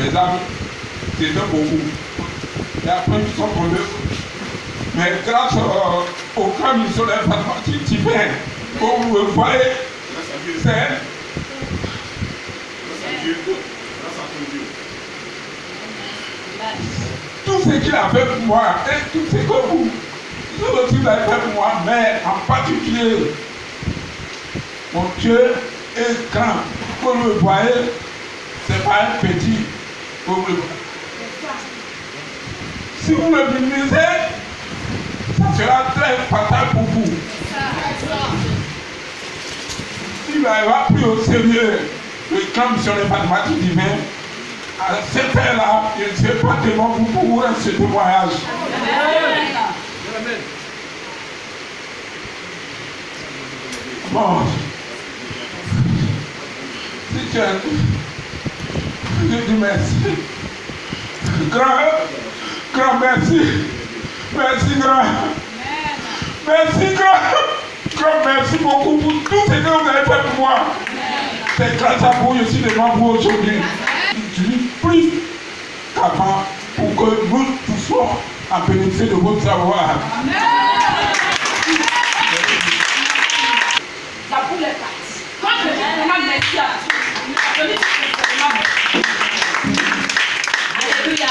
les âmes, c'était beaucoup. Et après, ils sont tombés. Mais grâce au grand missionnaire divin, comme vous le voyez, c'est tout ce qu'il a fait pour moi et tout ce que vous aussi avez fait pour moi, mais en particulier, mon Dieu est grand. Comme vous le voyez, c'est pas un petit. Comme vous le voyez. Si vous le minimisez, ça sera très fatal pour vous. Si vous n'avez pas pris au sérieux le grand missionnaire mathématique divin, à cette heure-là, je ne sais pas comment vous pourrez ce témoignage. Bon, si tu as je dis merci. Grand merci. Merci grand. Merci grand. Grand merci beaucoup pour tout ce que vous avez fait pour moi. C'est grâce à vous, je suis devant vous aujourd'hui. Je suis plus qu'avant pour que nous puissions en bénéficier de votre savoir. Ça pour les parties. Moi, je dis vraiment merci à vous. Alléluia.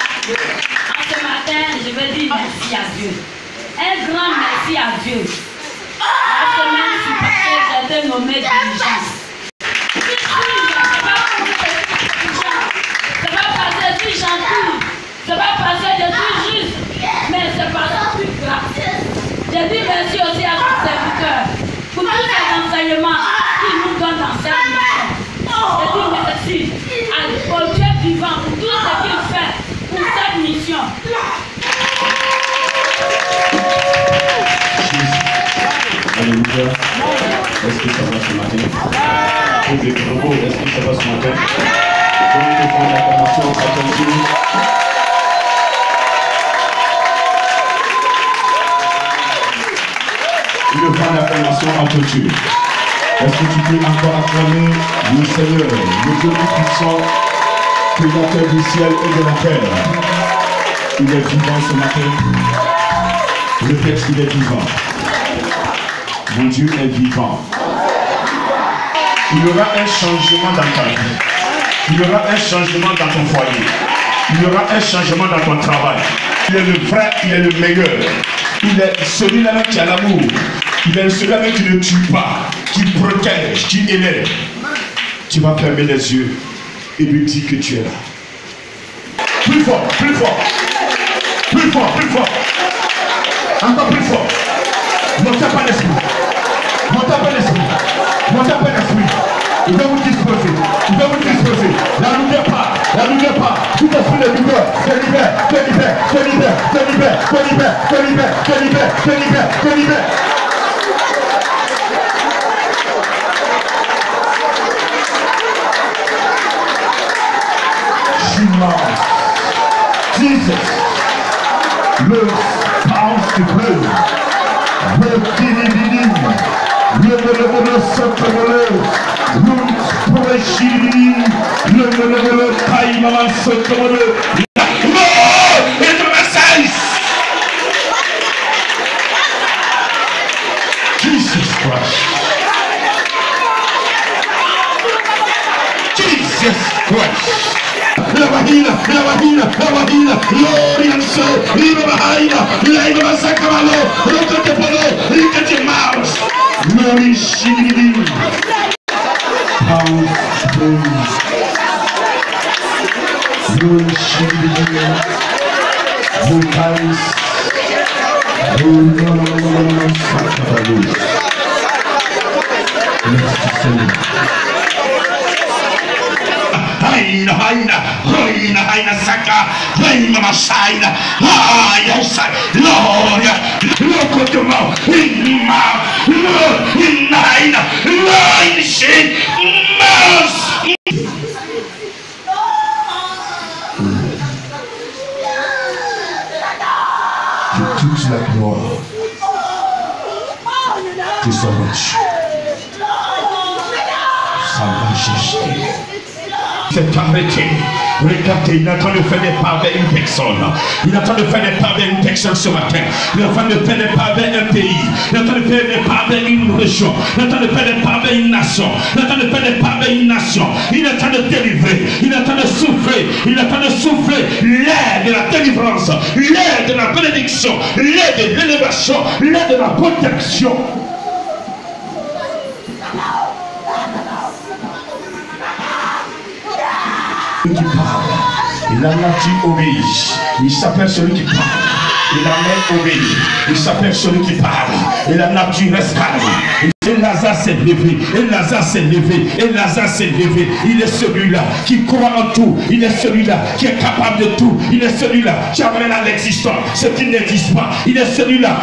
En ce matin, je vais dire merci à Dieu. Un grand merci à Dieu. La semaine passée, j'ai été nommé dirigeant. C'est pas parce que je suis gentil, c'est pas parce que je suis juste, mais c'est parce que je suis grâce. Je dis merci aussi à son serviteur pour tous ces enseignements qu'il nous donne dans cette mission. Je dis merci au Dieu vivant pour tout ce qu'il fait pour cette mission. Alléluia. Est-ce que ça va ce matin? Pour des travaux, est-ce que ça va ce matin? Donc, le temps d'acclamation, ça continue. Le temps d'acclamation a clôture. Est-ce que tu peux encore acclamer le Seigneur, le Dieu tout-puissant, créateur du ciel et de la terre? Il est vivant ce matin. Le texte, il est vivant. Mon Dieu est vivant. Il y aura un changement dans ta vie. Il y aura un changement dans ton foyer. Il y aura un changement dans ton travail. Il est le vrai, il est le meilleur. Il est celui-là qui a l'amour. Il est celui-là qui ne tue pas, qui protège, qui élève. Tu vas fermer les yeux et lui dire que tu es là. Plus fort, plus fort. Plus fort, plus fort. Encore plus fort. Montez pas l'esprit. Montez pas l'esprit. Montez pas l'esprit. Il va vous disposer. Il va vous disposer. La lumière part. La lumière part. Tout esprit de lumière. Te libère. Te libère. Te libère. Te libère. Te libère. Te libère. Te libère. Te libère. Te libère. Jesus. Le passe du bleu. Le dini. Le sotomole. Le chili. Le caïman sotomole. Jesus Christ. Jesus Christ. La vagina, glorious, riba vagina, laiva sacramalo, rotote polo, ricate mouse, nourishing, house, nourishing, vocals, Haina Saka, Haina Masaina, Ayasa, Gloria, Locotomo, Inma, Inaina, Line Shit, Mouse. Que toute la gloire de sa majesté, sa majesté, s'est arrêtée. Regardez, il est en train de faire des pas vers une personne. Il est en train de faire des pas vers une personne ce matin. Il est en train de faire des pas vers un pays. Il est en train de faire des pas vers une région. Il est en train de faire des pas vers une nation. Il est en train de faire des pas vers une nation. Il est en train de délivrer. Il est en train de souffler. Il est en train de souffler l'air de la délivrance, l'air de la bénédiction, l'air de l'élévation, l'air de la protection. Qui parle, et la nature obéit. Il s'appelle celui qui parle, et la mer obéit. Il s'appelle celui qui parle, et la nature reste calme. Et Lazare s'est levé, et Lazare s'est levé, et Lazare s'est levé. Il est celui-là qui croit en tout. Il est celui-là qui est capable de tout. Il est celui-là qui amène à l'existence ce qui n'existe pas. Il est celui-là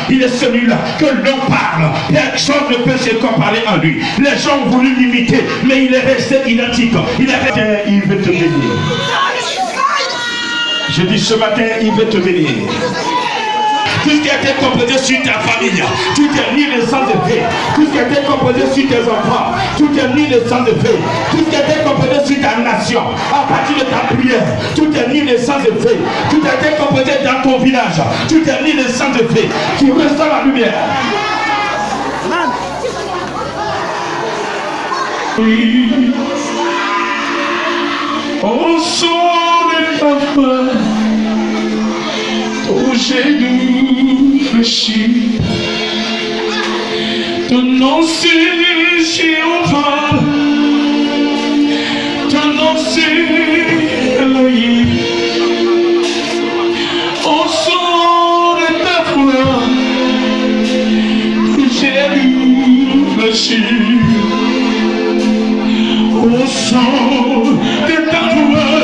que l'on parle. Personne ne peut se comparer à lui. Les gens ont voulu l'imiter, mais il est resté identique. Il est resté, il veut te bénir. Je dis ce matin, il veut te bénir. Tout ce qui a été composé sur ta famille, tout est mis le sang de paix. Tout ce qui a été composé sur tes enfants, tout est mis le sang de paix. Tout ce qui a été composé sur ta nation, à partir de ta prière, tout est mis le sang de paix. Tout a été composé dans ton village, tout est mis le sang de paix qui ressort la lumière. Oui. Au son de ta voix, oh, j'ai dû fléchir. Ton nom c'est Jéhovah, ton nom c'est Elohim. Au son de ta voix, j'ai dû fléchir. Au son de ta voix,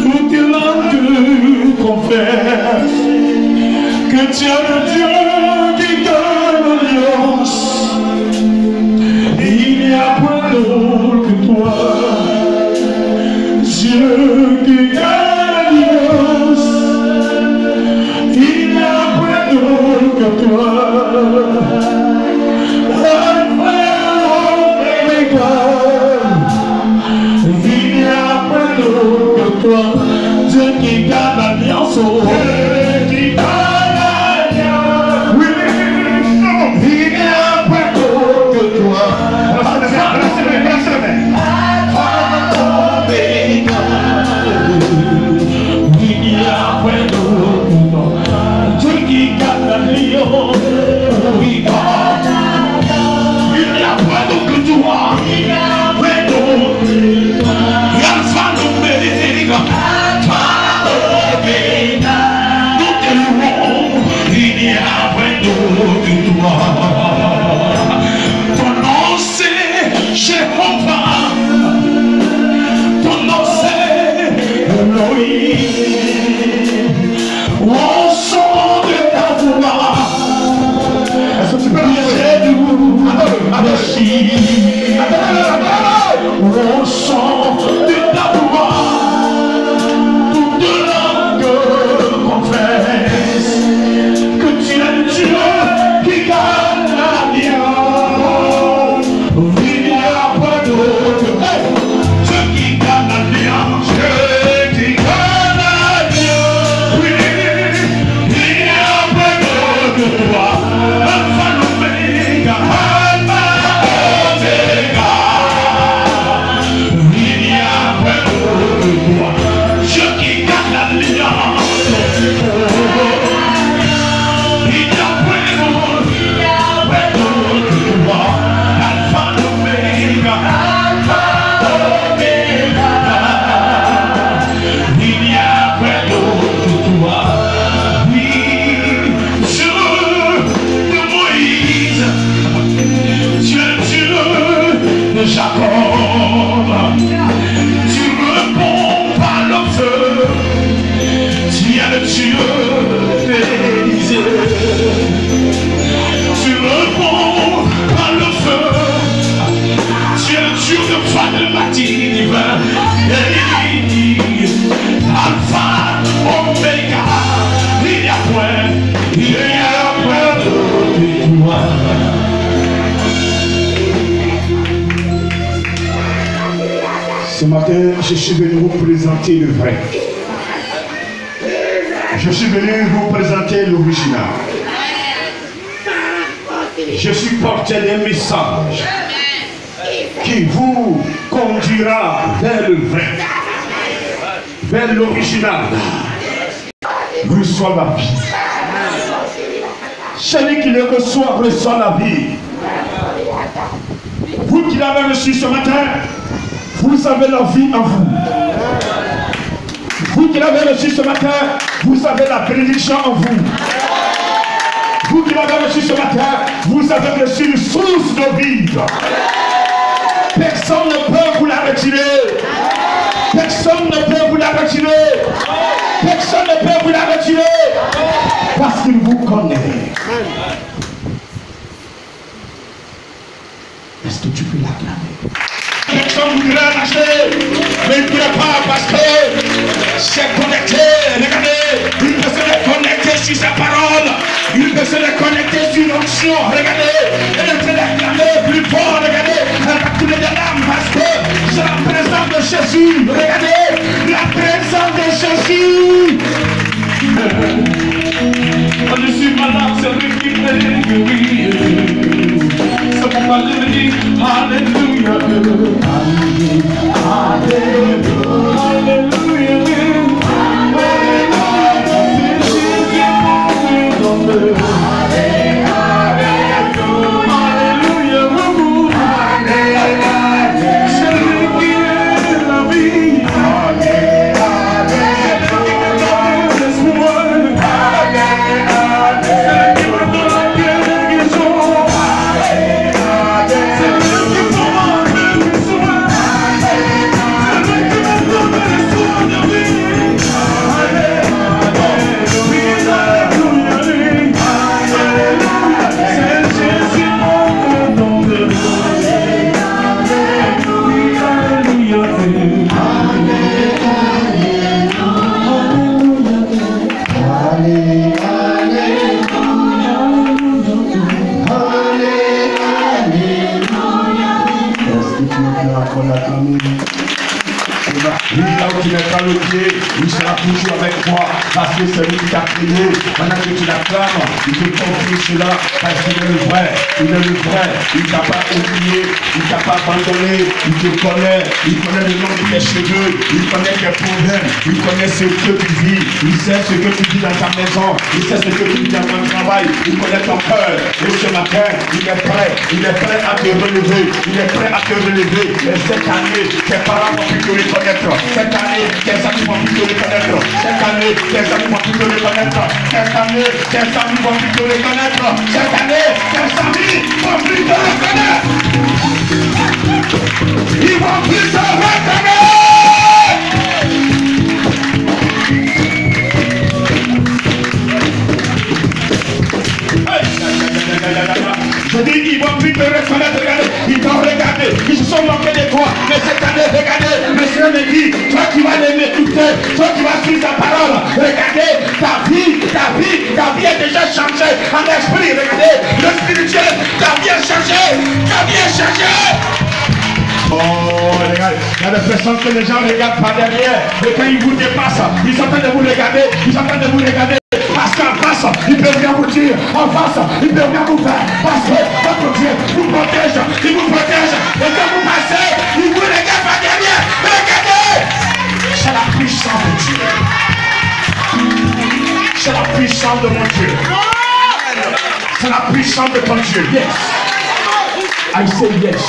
toutes les langues confessent que tu es le Dieu qui donne l'alliance. Il n'y a point d'autre que toi, Dieu qui donne l'alliance. Il n'y a point d'autre que toi. Dieu qui garde l'alliance, Dieu qui garde l'alliance, oui, il n'y a point d'autre que toi. Il n'y a point d'autre que toi. Dieu qui garde l'alliance, oui, il n'y a point d'autre que toi. Il n'y a point d'autre que toi. Nous te louons, il n'y a point d'autre que toi. Ton nom c'est Jéhovah, ton nom c'est Elohim. Au son de ta voix, est-ce que tu peux j'ai dû fléchir. Au son de ta voix, que tu es le Dieu qui garde l'alliance. Il n'y a pas d'autre. Dieu qui garde l'alliance. Dieu qui garde l'alliance. Oui, il n'y a pas d'autre que toi. Alpha l'Oméga, Alpha l'Oméga. Il n'y a pas d'autre que toi. Dieu qui garde l'alliance. Jacob, tu réponds par le feu, tu es le Dieu d'Élisée. Tu réponds par le feu, tu es le Dieu de foi de matin divin. Et il dit, Alpha, Oméga, il n'y a point d'autre que toi. Ce matin, je suis venu vous présenter le vrai. Je suis venu vous présenter l'original. Je suis porté d'un message qui vous conduira vers le vrai, vers l'original. Reçois la vie. Celui qui le reçoit la vie. Vous qui l'avez reçu ce matin, vous avez la vie en vous. Vous qui l'avez reçu ce matin, vous avez la bénédiction en vous. Vous qui l'avez reçu ce matin, vous avez reçu une source de vie. Personne ne peut vous la retirer. Personne ne peut vous la retirer. Personne ne peut vous la retirer. Parce qu'il vous connaît. Est-ce que tu peux l'acclamer? Personne ne voudrait l'acheter, mais il ne pourrait pas parce que c'est connecté. Regardez, il peut se connecter sur sa parole. Il peut se connecter sur l'onction. Regardez, il peut l'acclamer plus fort. Regardez, elle va couler des larmes parce que c'est la présence de Jésus. Regardez, la présence de Jésus. Quand je suis malade, c'est lui qui me guérit. C'est pour ma liberté. Alléluia. Il sera toujours avec toi parce que c'est lui qui t'a créé. Pendant que tu l'acclames, il te confie cela parce qu'il est le vrai. Il est le vrai. Il ne t'a pas oublié. Il ne t'a pas abandonné. Il te connaît. Il connaît le nom de tes cheveux. Il connaît tes problèmes. Il connaît ce que tu vis. Il sait ce que tu vis dans ta maison. Il sait ce que tu vis dans ton travail. Il connaît ton cœur. Et ce matin, il est prêt. Il est prêt à te relever. Il est prêt à te relever. Et cette année, tes parents vont plus te reconnaître. Cette année, tes amis vont plus te reconnaître. Cette année, tes amis vont plus te reconnaître. Cette année, tes amis vont plus te reconnaître. Cette année, tes amis vont plus te reconnaître. Ils vont plus te reconnaître. Je dis, ils vont plus te reconnaître, regardez, ils t'ont regardé, ils se sont moqués de toi, mais cette année, regardez, le Seigneur me dit, toi qui vas m'écouter, toi qui vas suivre sa parole, regardez, ta vie est déjà changée en esprit, regardez, le spirituel, ta vie est changée, ta vie est changée. Oh, regarde, il y a des personnes que les gens regardent par derrière, et quand ils vous dépassent, ils sont en train de vous regarder, ils sont en train de vous regarder. Parce qu'en face, il peut rien vous dire. En face, il peut rien vous faire. Parce que votre Dieu vous protège. Il vous protège. Et quand vous passez, il vous regarde par derrière. Regardez. C'est la puissance de Dieu. C'est la puissance de mon Dieu. C'est la puissance de ton Dieu. Yes. I say yes.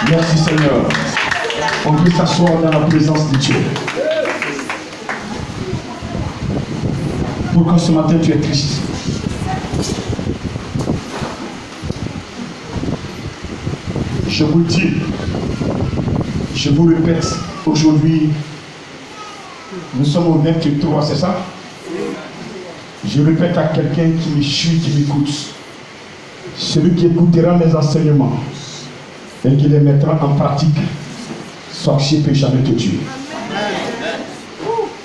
Merci Seigneur. On peut s'asseoir dans la présence de Dieu. Pourquoi ce matin tu es triste? Je vous le dis, je vous le répète, aujourd'hui, nous sommes au 23, c'est ça? Je répète à quelqu'un qui me suit, qui m'écoute. Celui qui écoutera mes enseignements et qui les mettra en pratique, sorcier ne peut jamais te tuer.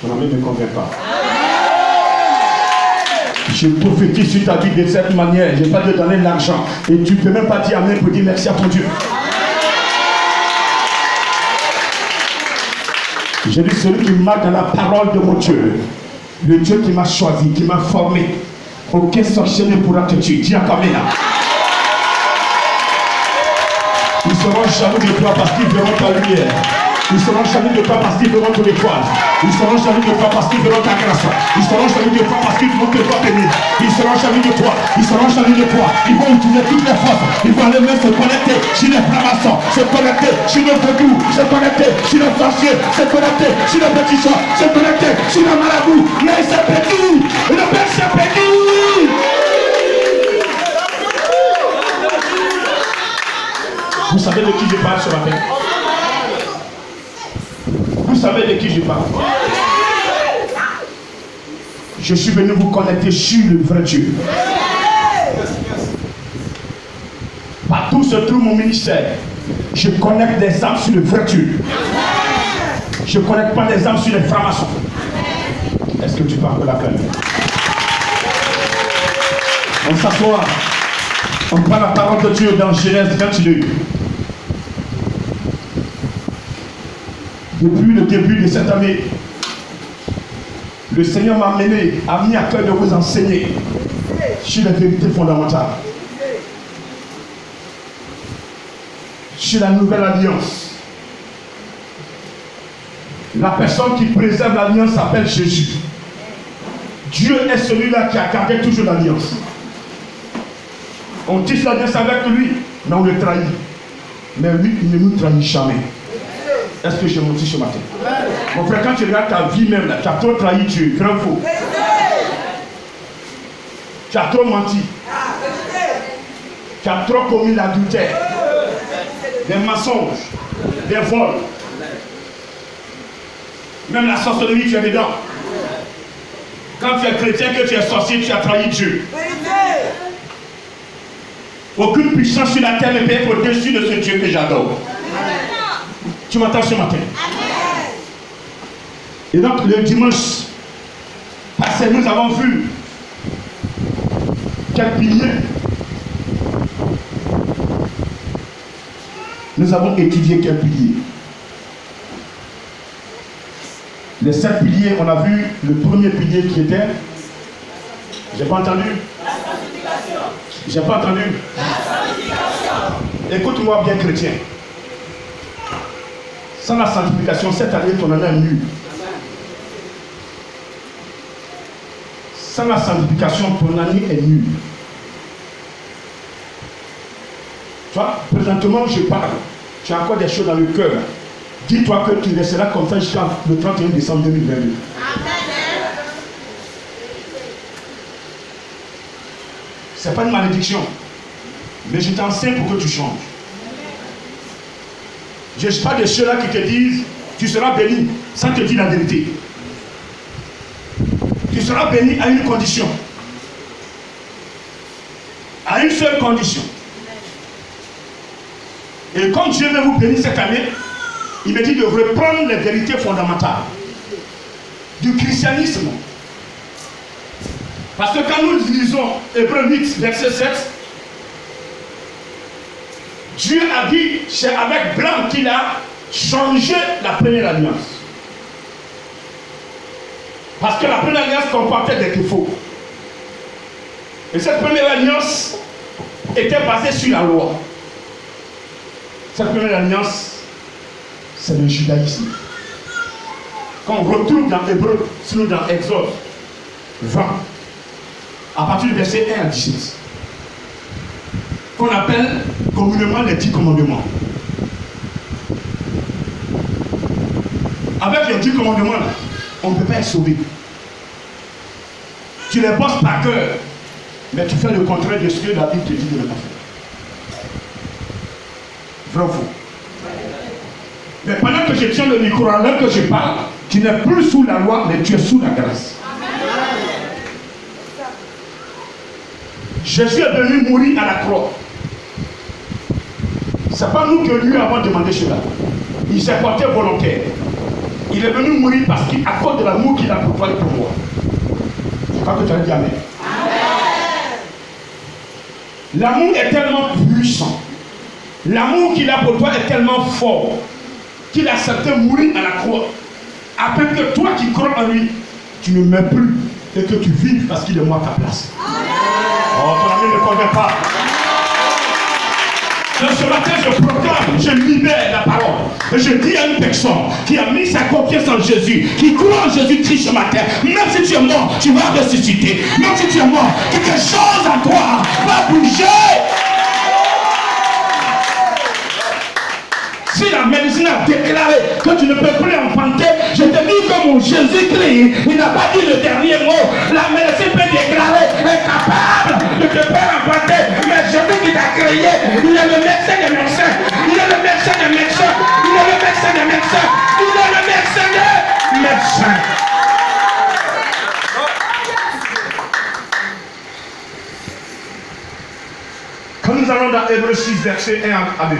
Ton ami ne me convient pas. Je prophétise sur ta vie de cette manière. Je ne vais pas te donner l'argent. Et tu ne peux même pas dire amen pour dire merci à ton Dieu. Je dis celui qui marche dans la parole de mon Dieu. Le Dieu qui m'a choisi, qui m'a formé. Aucun sorcier ne pourra te tuer. Dis à Kamena. Ils seront jaloux de toi parce qu'ils verront ta lumière. Ils seront jaloux de toi parce qu'ils verront ton étoile. Ils seront jaloux de toi parce qu'ils verront ta grâce. Ils seront jaloux de toi parce qu'ils vont te voir bénir. Ils seront jaloux de toi. Ils seront jaloux de toi. Ils vont utiliser toutes les forces. Ils vont aller même se connecter sur les francs-maçons, se connecter sur les vaudous, se connecter sur les sorciers, se connecter sur les petits chats, se connecter sur les marabouts. Mais c'est petit. Le Père c'est petit. Vous savez de qui je parle ce matin? Vous savez de qui je parle? Je suis venu vous connecter sur le vrai Dieu. Partout se trouve mon ministère. Je connecte des âmes sur le vrai Dieu. Je ne connecte pas des âmes sur les francs-maçons. Est-ce que tu parles de la peine? On s'assoit. On prend la parole de Dieu dans Genèse 22. Depuis le début de cette année, le Seigneur m'a mis à cœur de vous enseigner sur les vérités fondamentales, sur la nouvelle alliance. La personne qui préserve l'alliance s'appelle Jésus. Dieu est celui-là qui a gardé toujours l'alliance. On tisse l'alliance avec lui, mais on le trahit. Mais lui, il ne nous trahit jamais. Est-ce que j'ai menti ce matin? Mon frère, quand tu regardes ta vie même, là, tu as trop trahi Dieu, grand faux. Tu as trop menti. Tu as trop commis l'adultère, des mensonges, des vols. Même la sorcellerie, tu es dedans. Quand tu es chrétien, que tu es sorcier, tu as trahi Dieu. Aucune puissance sur la terre ne peut être au-dessus de ce Dieu que j'adore. Tu m'entends ce matin? Et donc le dimanche passé, nous avons vu quel pilier. Nous avons étudié quel pilier. Les 7 piliers, on a vu le premier pilier qui était. J'ai pas entendu. J'ai pas entendu. Écoute-moi bien, chrétien. Sans la sanctification, cette année, ton année est nulle. Sans la sanctification, ton année est nulle. Tu vois, présentement, je parle. Tu as encore des choses dans le cœur. Dis-toi que tu resteras comme ça jusqu'au 31 décembre 2022. Ce n'est pas une malédiction. Mais je t'enseigne pour que tu changes. Je ne suis pas de ceux-là qui te disent tu seras béni sans te dire la vérité. Tu seras béni à une condition. À une seule condition. Et comme Dieu veut vous bénir cette année, il me dit de reprendre les vérités fondamentales du christianisme. Parce que quand nous lisons Hébreux 8, verset 7, Dieu a dit, c'est avec blanc qu'il a changé la première alliance. Parce que la première alliance comportait des défauts. Et cette première alliance était basée sur la loi. Cette première alliance, c'est le judaïsme. Quand on retrouve dans Hébreux, sinon dans Exode 20, à partir du verset 1 à 17, qu'on appelle communément les 10 commandements. Avec les 10 commandements, là, on ne peut pas être sauvé. Tu les bosses par cœur, mais tu fais le contraire de ce que la Bible te dit de ne pas faire. Vrai ou faux? Mais pendant que je tiens le micro, à l'heure que je parle, tu n'es plus sous la loi, mais tu es sous la grâce. Jésus est venu mourir à la croix. Ce n'est pas nous que lui avons demandé cela. Il s'est porté volontaire. Il est venu mourir parce qu'à cause de l'amour qu'il a pour toi et pour moi. Je crois que tu as dit amen. L'amour est tellement puissant. L'amour qu'il a pour toi est tellement fort qu'il a accepté mourir à la croix. Afin que toi qui crois en lui, tu ne meurs plus et que tu vives parce qu'il est mort à ta place. Oh, ton ami ne convient pas. Donc ce matin, je proclame, je libère la parole. Et je dis à une personne qui a mis sa confiance en Jésus, qui croit en Jésus-Christ ce matin, même si tu es mort, tu vas ressusciter. Même si tu es mort, quelque chose en toi va bouger. Si la médecine a déclaré que tu ne peux plus enfanter, je te dis que mon Jésus-Christ, il n'a pas dit le dernier mot. La médecine peut déclarer incapable de te faire enfanter. Mais Jésus qui t'a créé, il est le médecin des médecins. Il est le médecin des médecins. Il est le médecin des médecins. Il est le médecin des médecins. Quand nous allons dans Hébreux 6, verset 1 à 2.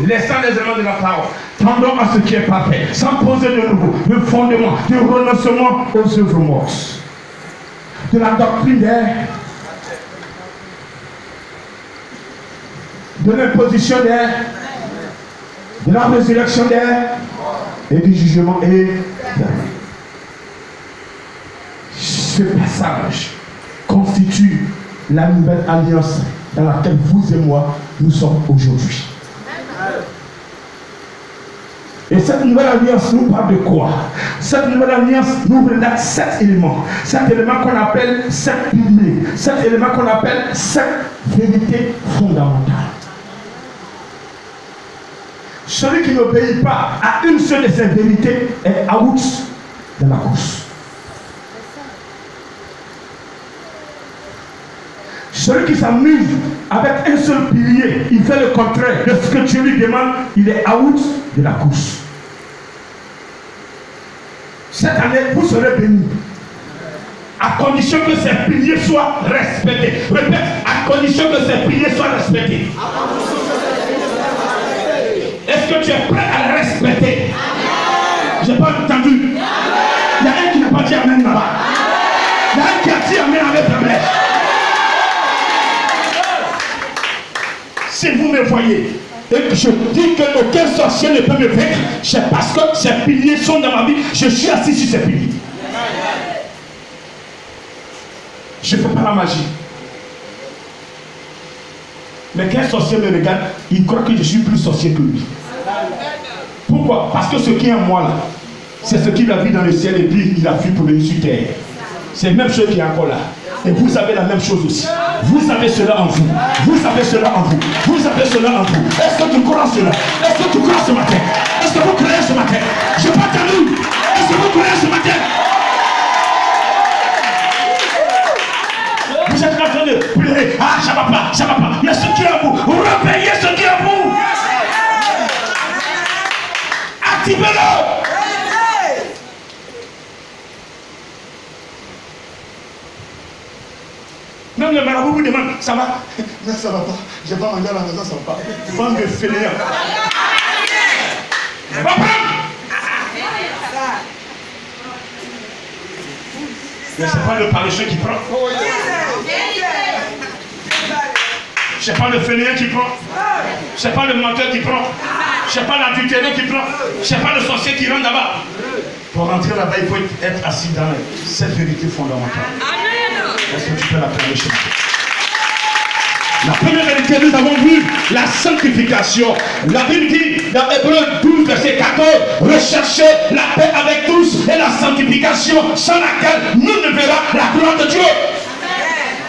Laissant les éléments de la parole, tendons à ce qui est parfait, sans poser de nouveau le fondement du renoncement aux œuvres mortes, de la doctrine de l'imposition de la résurrection et du jugement ce passage constitue la nouvelle alliance dans laquelle vous et moi nous sommes aujourd'hui. Et cette nouvelle alliance nous parle de quoi? Cette nouvelle alliance nous relate 7 éléments. 7 éléments qu'on appelle 7 piliers. 7 éléments qu'on appelle 7 vérités fondamentales. Celui qui n'obéit pas à une seule de ces vérités est out de la course. Celui qui s'amuse avec un seul pilier, il fait le contraire de ce que tu lui demandes, il est out de la course. Cette année, vous serez bénis. À condition que ces piliers soient respectés. Répète, à condition que ces piliers soient respectés. Est-ce que tu es prêt à les respecter? Je n'ai pas entendu. Il y a un qui n'a pas dit amen là-bas. Il y a un qui a dit amen avec la mèche. Si vous me voyez et que je dis qu'aucun sorcier ne peut me vaincre, c'est parce que ces piliers sont dans ma vie. Je suis assis sur ces piliers. Je ne fais pas la magie. Mais qu'un sorcier me regarde, il croit que je suis plus sorcier que lui. Pourquoi? Parce que ce qui est en moi là, c'est ce qu'il a vu dans le ciel et puis il a vu pour venir sur terre. C'est même ce qui est encore là. Et vous avez la même chose aussi. Vous avez cela en vous. Vous avez cela en vous. Vous avez cela en vous. Est-ce que tu crois en cela? Est-ce que tu crois ce matin? Est-ce que vous croyez ce matin? Je n'ai pas entendu. Est-ce que vous croyez ce matin? Vous êtes en train de pleurer. Ah, ça va pas, ça va pas. Mais ce qui est en vous, repayez ce qui est en vous. Activez-le. Même le marabout vous demande, ça va? Non, ça va pas. J'ai pas mangé à la maison, ça va pas. Bande de fainéants. Va prendre. Mais c'est pas le paresseux qui prend. C'est pas le fainéant qui prend. C'est pas le menteur qui prend. C'est pas l'adultère qui prend. C'est pas le sorcier qui rentre là-bas. Pour rentrer là-bas, il faut être assis dans cette vérité fondamentale. Est-ce que tu peux la prêcher? La première vérité, nous avons vu la sanctification. La Bible dit dans Hébreux 12, verset 14, recherchez la paix avec tous et la sanctification sans laquelle nous ne verrons la gloire de Dieu.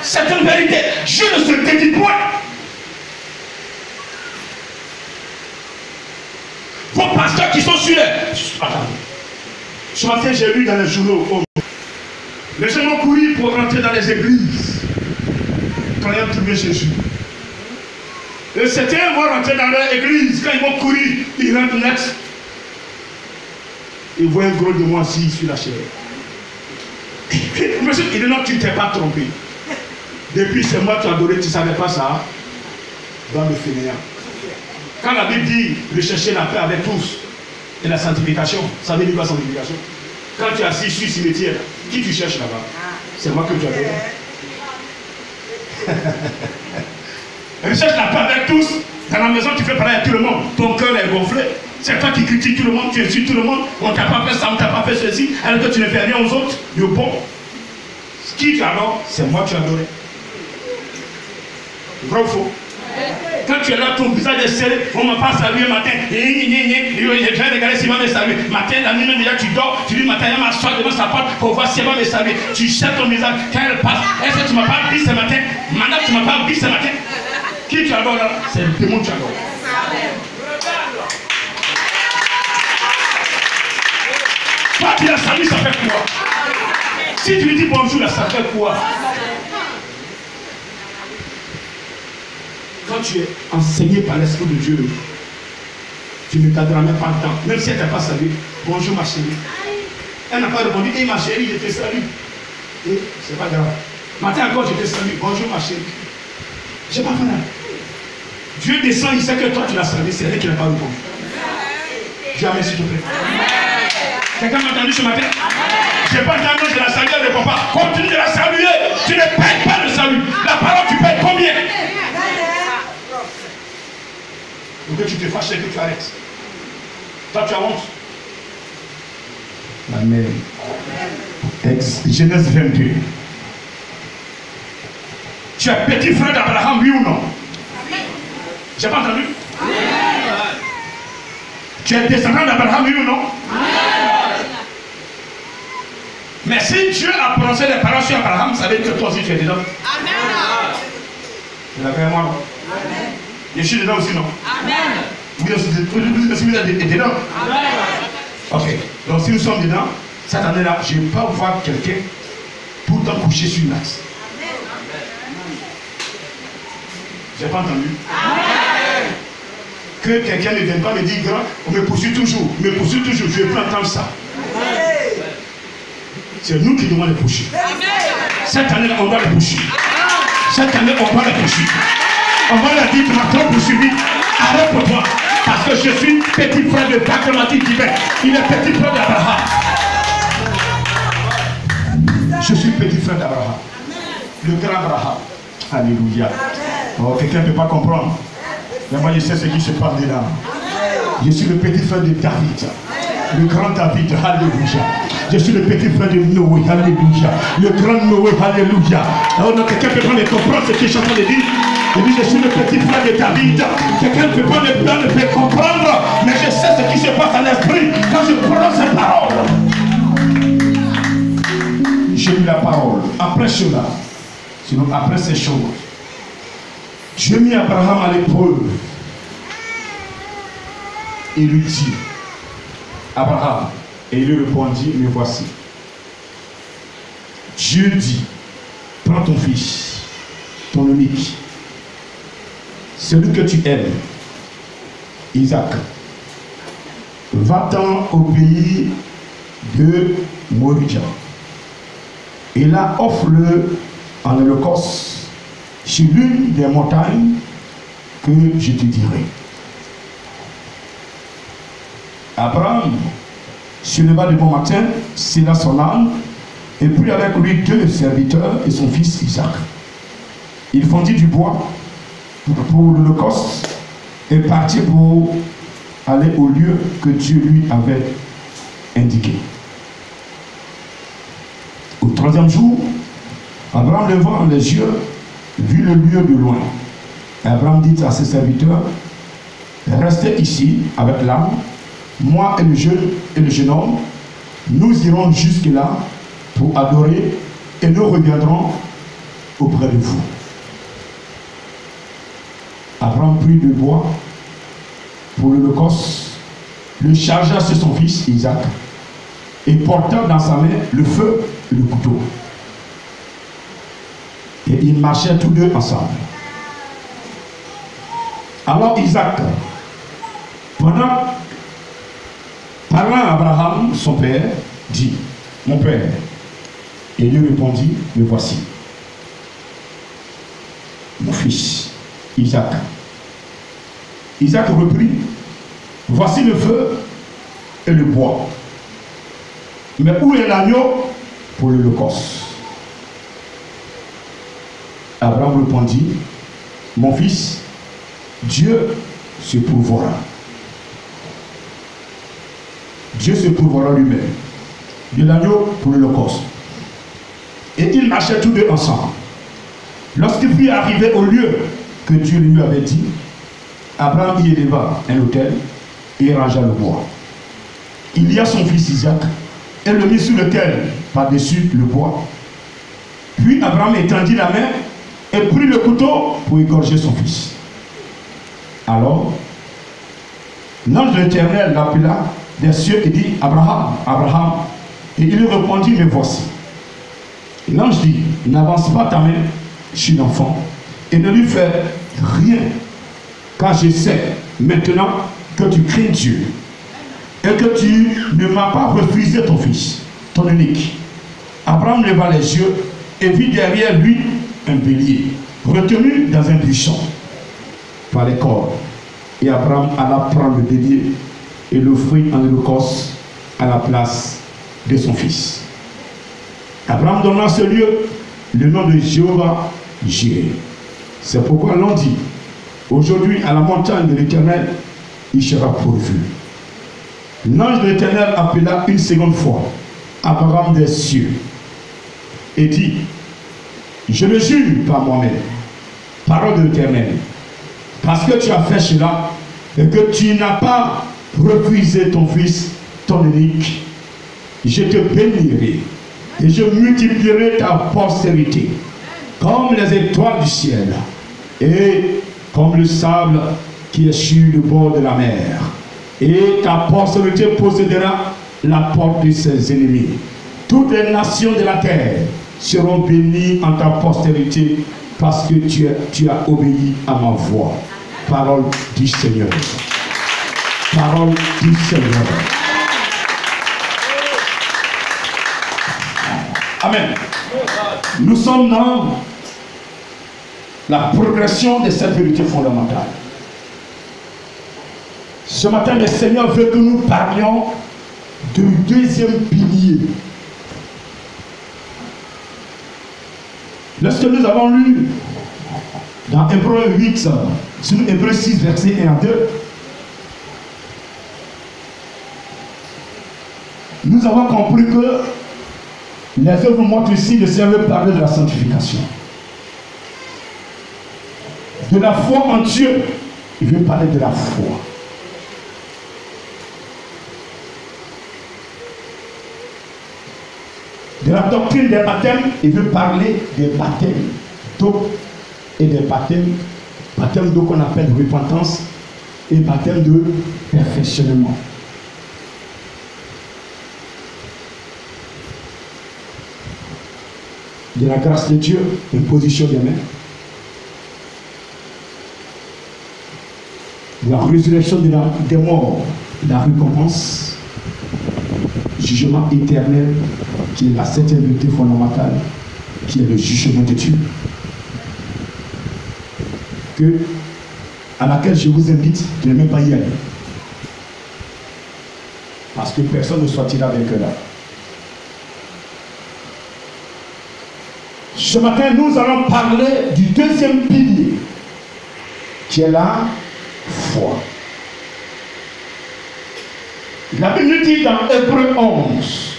C'est une vérité. Je ne se dédie point. Vos pasteurs qui sont sur les... Attends. Ce matin, j'ai lu dans les journaux. Les gens vont courir pour rentrer dans les églises, croyant trouver Jésus. Et certains vont rentrer dans leur église, quand ils vont courir, ils rentrent net. Ils voient un gros démon assis sur la chair. Monsieur, il dit non, tu ne t'es pas trompé. Depuis ce mois, tu as adoré, tu ne savais pas ça. Dans le fainéant. Quand la Bible dit rechercher la paix avec tous et la sanctification, ça veut dire quoi la sanctification? Quand tu es assis sur le cimetière, qui tu cherches là-bas? C'est moi que tu as donné. Recherche la paix avec tous. Dans la maison, tu fais pareil à tout le monde. Ton cœur est gonflé. C'est toi qui critiques tout le monde, tu insultes tout le monde. On t'a pas fait ça, on t'a pas fait ceci. Alors que tu ne fais rien aux autres. Le bon. Qui tu adores, c'est moi que tu adores. Vrai ou faux? Quand tu es là, ton visage est serré, on ne m'a pas salué matin. Je vais regarder s'il va me saluer. Matin, la nuit même déjà, tu dors. Tu dis matin, elle m'assoit devant sa porte pour voir si elle va me saluer. Tu cherches ton visage. Quand elle passe, est-ce que tu ne m'as pas vu ce matin? Madame, tu ne m'as pas vu ce matin? Qui tu adores là? C'est le démon que tu adores. Toi, tu l'as salué, ça fait quoi? Si tu lui dis bonjour, là, ça fait quoi? Quand tu es enseigné par l'Esprit de Dieu, tu ne garderas même pas le temps. Même si elle ne t'a pas salué, bonjour ma chérie. Elle n'a pas répondu, et ma chérie, je te salue. Et c'est pas grave. Matin encore, je te salue, bonjour ma chérie. Je n'ai pas fait là. Dieu descend, il sait que toi tu l'as salué, c'est elle qui n'a pas répondu. Dieu amen, s'il te plaît. Quelqu'un m'a entendu ce matin? Je n'ai pas entendu de la saluer, elle ne répond pas. Continue de la saluer. Tu ne payes pas le salut. La parole, tu payes combien? Donc que tu te fâches et que tu arrêtes. Toi, tu as honte. Amen. Genèse 22. Tu es petit frère d'Abraham, oui ou non? J'ai pas entendu? Tu es descendant d'Abraham, oui ou non? Mais si Dieu a prononcé les paroles sur Abraham, ça veut dire que toi aussi tu es dedans. Amen. Vous avez moi, non? Amen. Je suis dedans aussi, non? Amen. Vous aussi dedans? Amen. Ok. Donc si nous sommes dedans, cette année-là, je ne vais pas voir quelqu'un pour t'en coucher sur une axe. J'ai pas entendu? Amen. Que quelqu'un ne vienne pas me dire, grand, on me poursuit toujours, je ne vais plus entendre ça. C'est nous qui devons les poursuivre. Cette année, on va les poursuivre. Cette année, on va les poursuivre. On va leur dire, tu m'as trop poursuivi. Arrête pour toi. Parce que je suis petit frère de Bacramatique divin. Il est petit frère d'Abraham. Je suis petit frère d'Abraham. Le grand Abraham. Alléluia. Oh, quelqu'un ne peut pas comprendre. Mais moi, je sais ce qui se passe dedans. Je suis le petit frère de David. Le grand David, alléluia. Je suis le petit frère de Noé, alléluia. Le grand Noé, alléluia. Alors, quelqu'un peut pas me comprendre ce que je suis en train de dire. Il dit, je suis le petit frère de David. Quelqu'un ne peut pas me comprendre, mais je sais ce qui se passe à l'esprit quand je prononce ces paroles. J'ai eu la parole. Après cela, sinon après ces choses, Dieu mit Abraham à l'épreuve. Il lui dit, Abraham, et il lui répondit, me voici. Dieu dit, prends ton fils, ton unique, celui que tu aimes, Isaac, va-t'en au pays de Moria, et là offre-le en holocauste sur l'une des montagnes que je te dirai. Abraham se leva de bon matin, scella son âne, et prit avec lui 2 serviteurs et son fils Isaac. Il fondit du bois pour l'holocauste et partit pour aller au lieu que Dieu lui avait indiqué. Au 3e jour, Abraham levant les yeux, vit le lieu de loin. Abraham dit à ses serviteurs, restez ici avec l'âne. Moi et le jeune homme, nous irons jusque-là pour adorer et nous reviendrons auprès de vous. Abraham prit le bois pour l'holocauste, le chargea sur son fils Isaac et porta dans sa main le feu et le couteau. Et ils marchaient tous deux ensemble. Alors Isaac, parlant à Abraham, son père, dit, mon père. Et il lui répondit, me voici. Mon fils, Isaac. Isaac reprit, voici le feu et le bois. Mais où est l'agneau pour l'holocauste? Abraham répondit, mon fils, Dieu se pourvoira. Dieu se pourvoira lui-même de l'agneau pour l'Holocauste. Et ils marchaient tous deux ensemble. Lorsqu'il fut arrivé au lieu que Dieu lui avait dit, Abraham y éleva un autel et rangea le bois. Il y a son fils Isaac et le mit sur lequel, par-dessus le bois. Puis Abraham étendit la main et prit le couteau pour égorger son fils. Alors, l'ange de l'Éternel l'appela des cieux et dit, Abraham, Abraham. Et il lui répondit, me voici. L'ange dit, n'avance pas ta main sur l'enfant et ne lui fais rien, car je sais maintenant que tu crains Dieu et que tu ne m'as pas refusé ton fils, ton unique. Abraham leva les yeux et vit derrière lui un bélier, retenu dans un buisson par les cornes. Et Abraham alla prendre le bélier et l'offrit en holocauste à la place de son fils. Abraham donna à ce lieu le nom de Jéhovah Jireh. C'est pourquoi l'on dit, aujourd'hui à la montagne de l'Éternel, il sera pourvu. L'ange de l'Éternel appela une seconde fois Abraham des cieux et dit, je le jure par moi-même, parole de l'Éternel, parce que tu as fait cela et que tu n'as pas refusé ton fils, ton unique, je te bénirai et je multiplierai ta postérité comme les étoiles du ciel et comme le sable qui est sur le bord de la mer. Et ta postérité possédera la porte de ses ennemis. Toutes les nations de la terre seront bénies en ta postérité parce que tu as obéi à ma voix. Parole du Seigneur. Parole du Seigneur. Amen. Nous sommes dans la progression de cette vérité fondamentale. Ce matin, le Seigneur veut que nous parlions du deuxième pilier. Lorsque nous avons lu dans Hébreux 8, sur Hébreux 6, verset 1 à 2, nous avons compris que les œuvres montrent ici, le Seigneur veut parler de la sanctification. De la foi en Dieu, il veut parler de la foi. De la doctrine des baptêmes, il veut parler des baptêmes d'eau et des baptêmes d'eau qu'on appelle repentance et baptême de perfectionnement. De la grâce de Dieu, une position des mains. De la résurrection des morts, la récompense, jugement éternel, qui est la septième vérité fondamentale, qui est le jugement de Dieu, à laquelle je vous invite de ne même pas y aller. Parce que personne ne sortira avec eux là. Ce matin, nous allons parler du deuxième pilier, qui est la foi. La Bible dit dans Hébreux 11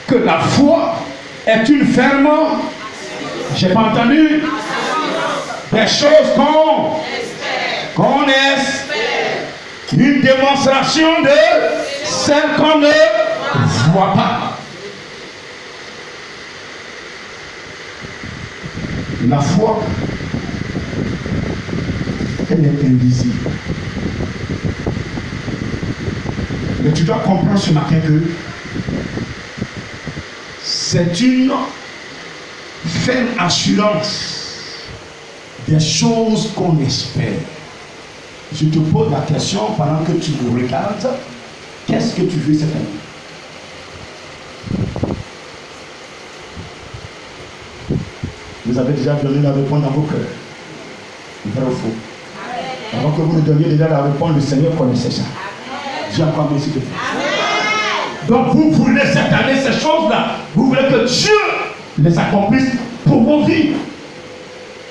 que la foi est une ferme, j'ai pas entendu, des choses qu'on espère, une démonstration de celles qu'on ne voit pas. La foi, elle est invisible. Mais tu dois comprendre ce matin que c'est une ferme assurance des choses qu'on espère. Je te pose la question pendant que tu me regardes, qu'est-ce que tu veux cette année? Vous avez déjà donné la réponse dans vos cœurs. Vrai ou faux? Avant que vous nous donniez déjà la réponse, le Seigneur connaissait ça. J'ai encore merci de vous. Donc vous voulez cette année ces choses-là. Vous voulez que Dieu les accomplisse pour vos vies.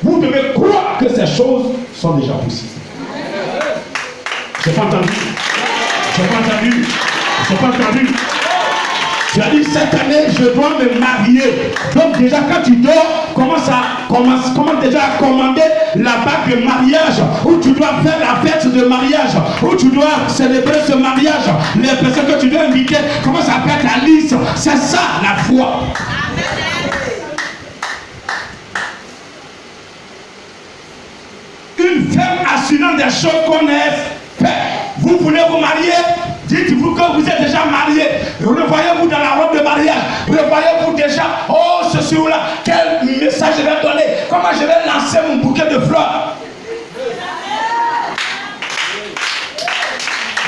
Vous devez croire que ces choses sont déjà possibles. Je n'ai pas entendu. Je n'ai pas entendu. Je n'ai pas entendu. Tu as dit cette année, je dois me marier. Donc déjà quand tu dors, commence déjà à commander la bague de mariage, où tu dois faire la fête de mariage, où tu dois célébrer ce mariage. Les personnes que tu dois inviter, commence à faire ta liste. C'est ça la foi. Une femme assurant des choses qu'on est fait. Vous voulez vous marier? Dites-vous que vous êtes déjà marié. Revoyez-vous dans la robe de mariage. Revoyez-vous déjà. Oh, ceci ou là. Quel message je vais donner? Comment je vais lancer mon bouquet de fleurs?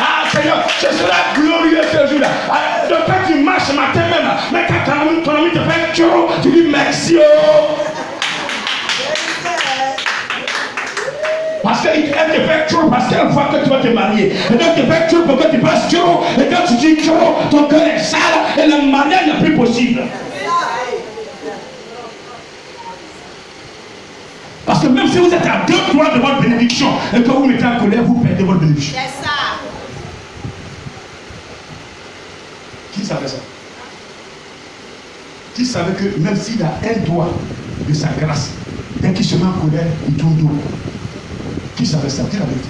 Ah Seigneur, ce sera glorieux ce jour-là. De quand tu marches matin même, mais quand ton ami te fait choro, tu dis merci. Oh. Parce qu'elle te fait trop, parce qu'elle voit que tu vas te marier. Et donc tu fais trop pour que tu passes trop. Et quand tu dis trop, ton cœur est sale et le mariage n'est plus possible. Parce que même si vous êtes à 2 doigts de votre bénédiction et que vous mettez en colère, vous perdez votre bénédiction. C'est ça. Qui savait ça? Qui savait que même s'il a un doigt de sa grâce, dès qu'il se met en colère, il tourne dos? Qui savait ça? Qui l'avait dit?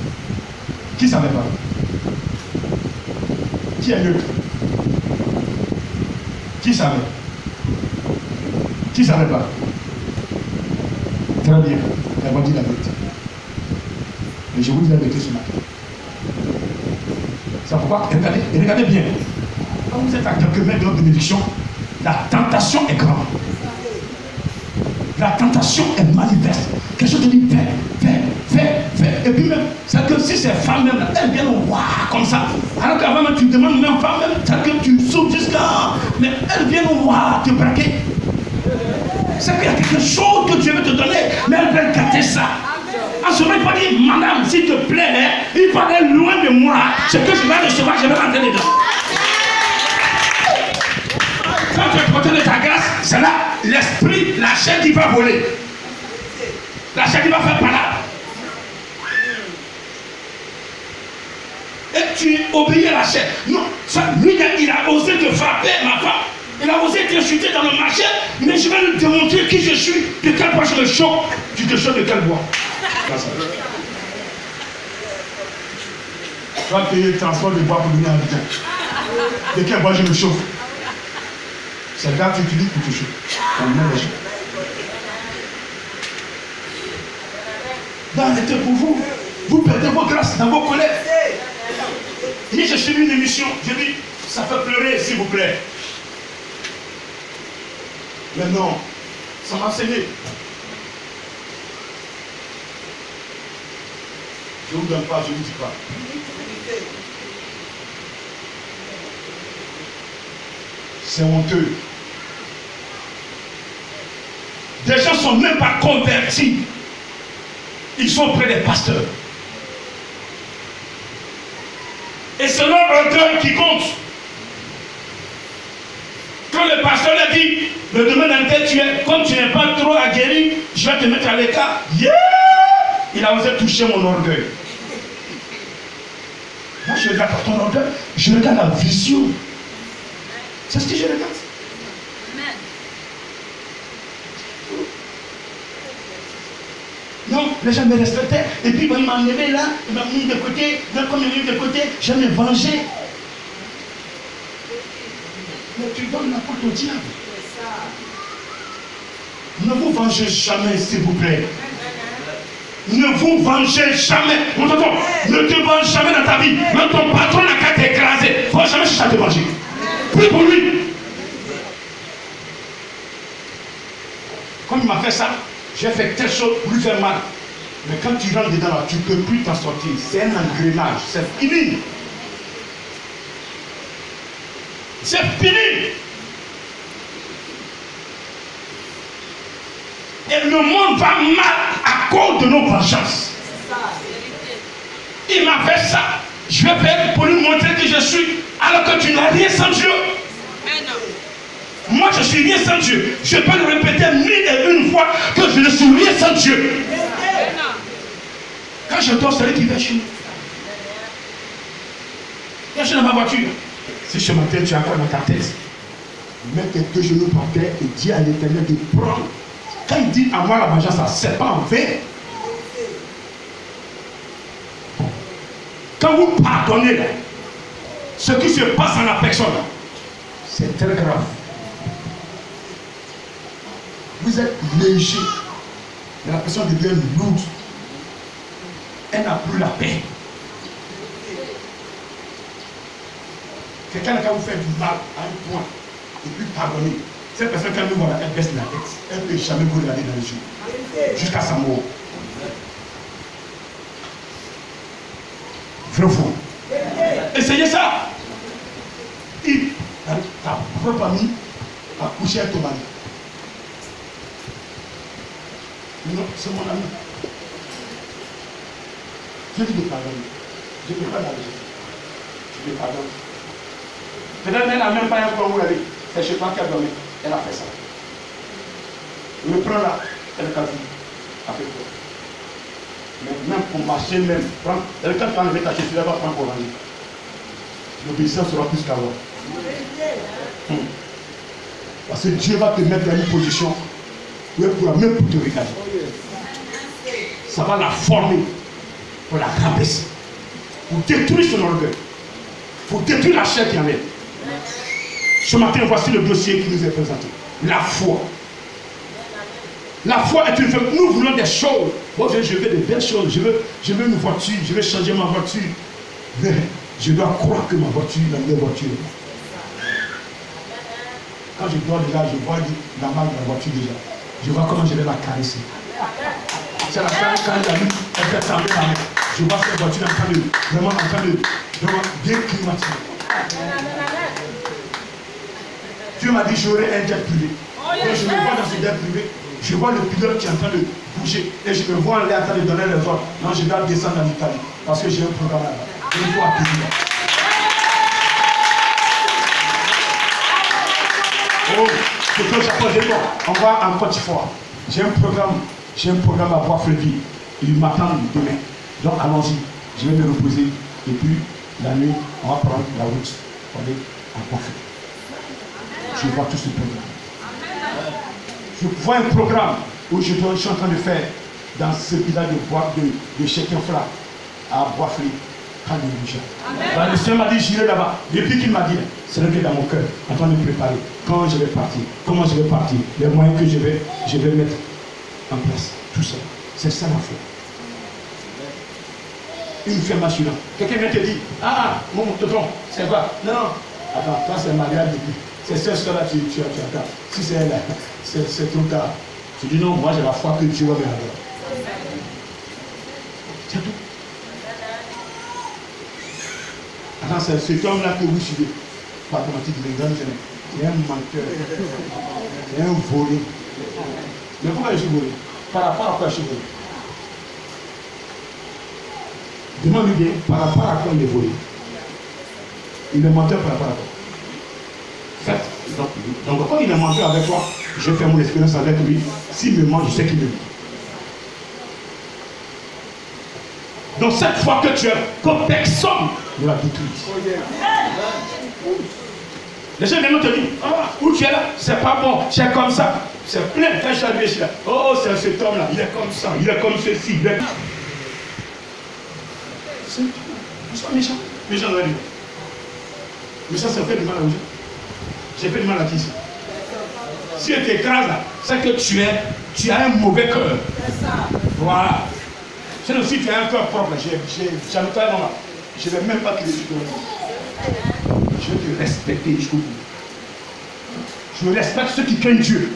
Qui savait pas? Qui est neutre? Qui savait? Qui savait pas? Très bien. Elle va dire la vérité. Mais je vous dis la vérité ce matin. C'est pourquoi, regardez bien. Quand vous êtes à quelques mètres de votre bénédiction, la tentation est grande. La tentation est manifeste. Quelque chose te dit, fais. Et puis même, c'est que si ces femmes même, elles viennent voir comme ça. Alors qu'avant même, tu demandes même femme même, c'est que tu sautes jusqu'à. Mais elles viennent voir te braquer. C'est qu'il y a quelque chose que Dieu veut te donner, mais elles veulent gâter ça. En ce moment, il faut dire, madame, s'il te plaît, il faut aller loin de moi. Ce que je vais recevoir, je vais rentrer dedans. Quand tu es porté de ta grâce, c'est là l'esprit, la chair qui va voler. La chair qui va faire parade. Et tu obéis à la chair. Non, ça, lui, il a osé te frapper, ma femme. Il a osé te chuter dans le marché. Mais je vais lui démontrer qui je suis. De quel bois je me choque. Tu te choques de quel bois? Tu vas payer le transport de bois pour venir à Abidjan. De quel bois je me chauffe? C'est le gars que tu utilises pour te chauffer. Arrêtez pour vous. Vous perdez vos grâces dans vos colères. Et j'ai suivi une émission. Je dis, ça fait pleurer, s'il vous plaît. Mais non, ça m'a enseigné. Je ne vous donne pas, je ne vous dis pas. C'est honteux. Des gens ne sont même pas convertis. Ils sont auprès des pasteurs. Et c'est leur orgueil qui compte. Quand le pasteur a dit, le domaine dans lequel tu es, comme tu n'es pas trop aguerri, je vais te mettre à l'écart. Yeah! Il a osé toucher mon orgueil. Moi, je regarde pas ton orgueil, je regarde la vision. C'est ce que je regarde. Amen. Non, les gens me respectaient. Et puis, ils m'ont enlevé là, ils m'ont mis de côté. Donc, comme ils m'ont mis de côté, je vais me venger. Mais tu donnes la porte au diable. Ne vous vengez jamais, s'il vous plaît. Ne vous vengez jamais. Ne te venge jamais dans ta vie. Même ton patron n'a qu'à t'écraser. Il ne faut jamais chercher à te venger. Prie pour lui. Comme il m'a fait ça, j'ai fait telle chose pour lui faire mal. Mais quand tu rentres dedans là, tu ne peux plus t'en sortir. C'est un engrenage. C'est fini. C'est fini. Et le monde va mal à cause de nos vengeances. Il m'a fait ça. Je vais faire pour lui montrer qui je suis. Alors que tu n'as rien sans Dieu. Moi, je suis rien sans Dieu. Je peux le répéter 1001 fois que je ne suis rien sans Dieu. Quand je dors, c'est lui qui vient chez moi. Viens chez ma voiture. Si ce matin tu as encore dans ta tête, mets tes deux genoux par terre et dis à l'Éternel de prendre. Quand il dit à moi la vengeance, ça c'est pas en vain. Quand vous pardonnez là, ce qui se passe en la personne, c'est très grave. Vous êtes léger, mais la personne devient lourde. Elle n'a plus la paix. Quelqu'un quand vous fait du mal à un point et puis pardonner, cette personne quand nous voit, elle baisse la tête. Elle ne peut jamais vous regarder dans les yeux jusqu'à sa mort. Vrai ou faux? Essayez ça. Ta propre ami a couché avec ton mari. Non, c'est mon ami. Je dis de pardonner. Je ne peux pas l'arrêter. Je lui pardonne. Peut-être qu'elle n'a même pas un point où aller. C'est chez toi qu'elle dormait. Elle a fait ça. Le prend là, elle est quasi avec toi. Mais même pour marcher, même, quand tu vas enlever ta chaussure, elle va prendre pour ranger. L'obéissance sera plus qu'avant. Parce que Dieu va te mettre dans une position où elle pourra même pour te regarder. Ça va la former pour la rabaisser, pour détruire son orgueil, pour détruire la chair qui en est. Ce matin, voici le dossier qui nous est présenté. La foi. La foi est une chose. Nous voulons des choses. Moi, je veux des belles choses. Je veux une voiture. Je veux changer ma voiture. Mais je dois croire que ma voiture est la meilleure voiture. Quand je dors déjà, je vois la marque de la voiture déjà. Je vois comment je vais la caresser. C'est la fin quand il a mis, elle fait trembler la main. Je vois cette voiture vraiment en train de bien climatiser. Dieu m'a dit j'aurai un jet privé. Et je me vois dans ce jet privé. Je vois le pilote qui est en train de bouger. Et je me vois en train de donner les ordres. Non, je dois descendre en Italie. Parce que j'ai un programme là-bas. Et il faut accueillir. Oh, c'est que j'apprends. On va en Côte d'Ivoire. J'ai un programme à Bois-Flévy. Il m'attend demain. Donc allons-y. Je vais me reposer. Et puis la nuit, on va prendre la route pour aller à Bois-Flévy. Je vois tout ce programme. Je vois un programme où je suis en train de faire dans ce village de Chekenfla à Bois-Flévy. Alléluia. Le Seigneur m'a dit j'irai là-bas. Depuis qu'il m'a dit, c'est le dans mon cœur, en train de me préparer. Quand je vais partir, comment je vais partir, les moyens que je vais mettre en place. Tout ça. C'est ça la foi. Une femme assurante. Quelqu'un vient te dire, ah, mon tonton, c'est quoi? Non, attends, toi c'est mariage depuis. C'est ce soir-là tu attends. Si c'est elle, c'est trop tard. Tu dis non, moi j'ai la foi que Dieu va me donner. C'est tout. Attends, c'est cet homme-là que vous suivez. Pas automatique, il est un menteur. Il est un volé. Mais pourquoi je suis volé? Par rapport à quoi je suis volé? Demande-lui bien, par rapport à quoi il est volé. Il est menteur par rapport à quoi? Donc quand il est menteur avec toi, je fais mon expérience avec lui. S'il me ment, je sais qu'il me ment. Donc cette fois que tu es, que personne ne la détruit. Les gens viennent te dire, ah, où tu es là, c'est pas bon, c'est comme ça. C'est plein, quand je suis arrivé ici là, oh c'est cet homme-là, il est comme ça, il est comme ceci, il est... C'est méchant. Méchant dans la vie. Méchant, ça fait du mal à vous. J'ai fait du mal à qui ici? Si tu t'écrases là, c'est que tu as un mauvais cœur. Voilà. Sinon, si tu as un cœur propre, j'en ai pas un nom là. Je ne vais même pas te laisser te dire. Je vais te respecter jusqu'au bout. Je respecte ceux qui craignent Dieu.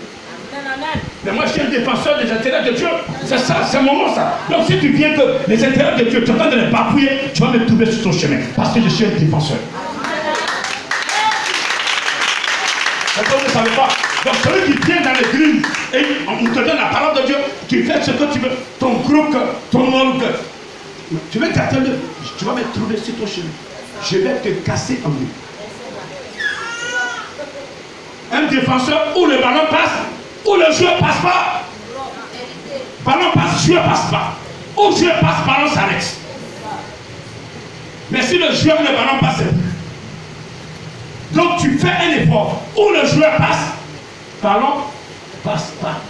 Mais moi, je suis un défenseur des intérêts de Dieu. C'est ça, c'est mon mot ça. Donc si tu viens que les intérêts de Dieu, tu es en train de les bafouiller, tu vas me trouver sur ton chemin. Parce que je suis un défenseur. Vous ne savez pas. Donc celui qui vient dans l'église et on te donne la parole de Dieu, tu fais ce que tu veux, ton gros cœur, ton orgueil. Tu vas t'attendre, tu vas me trouver sur ton chemin. Je vais te casser en deux. Un défenseur où le ballon passe, où le joueur passe pas. Ballon passe, joueur passe pas. Où Dieu passe, ballon s'arrête. Mais si le joueur ne ballon passe plus. Donc tu fais un effort. Où le joueur passe, ballon passe pas.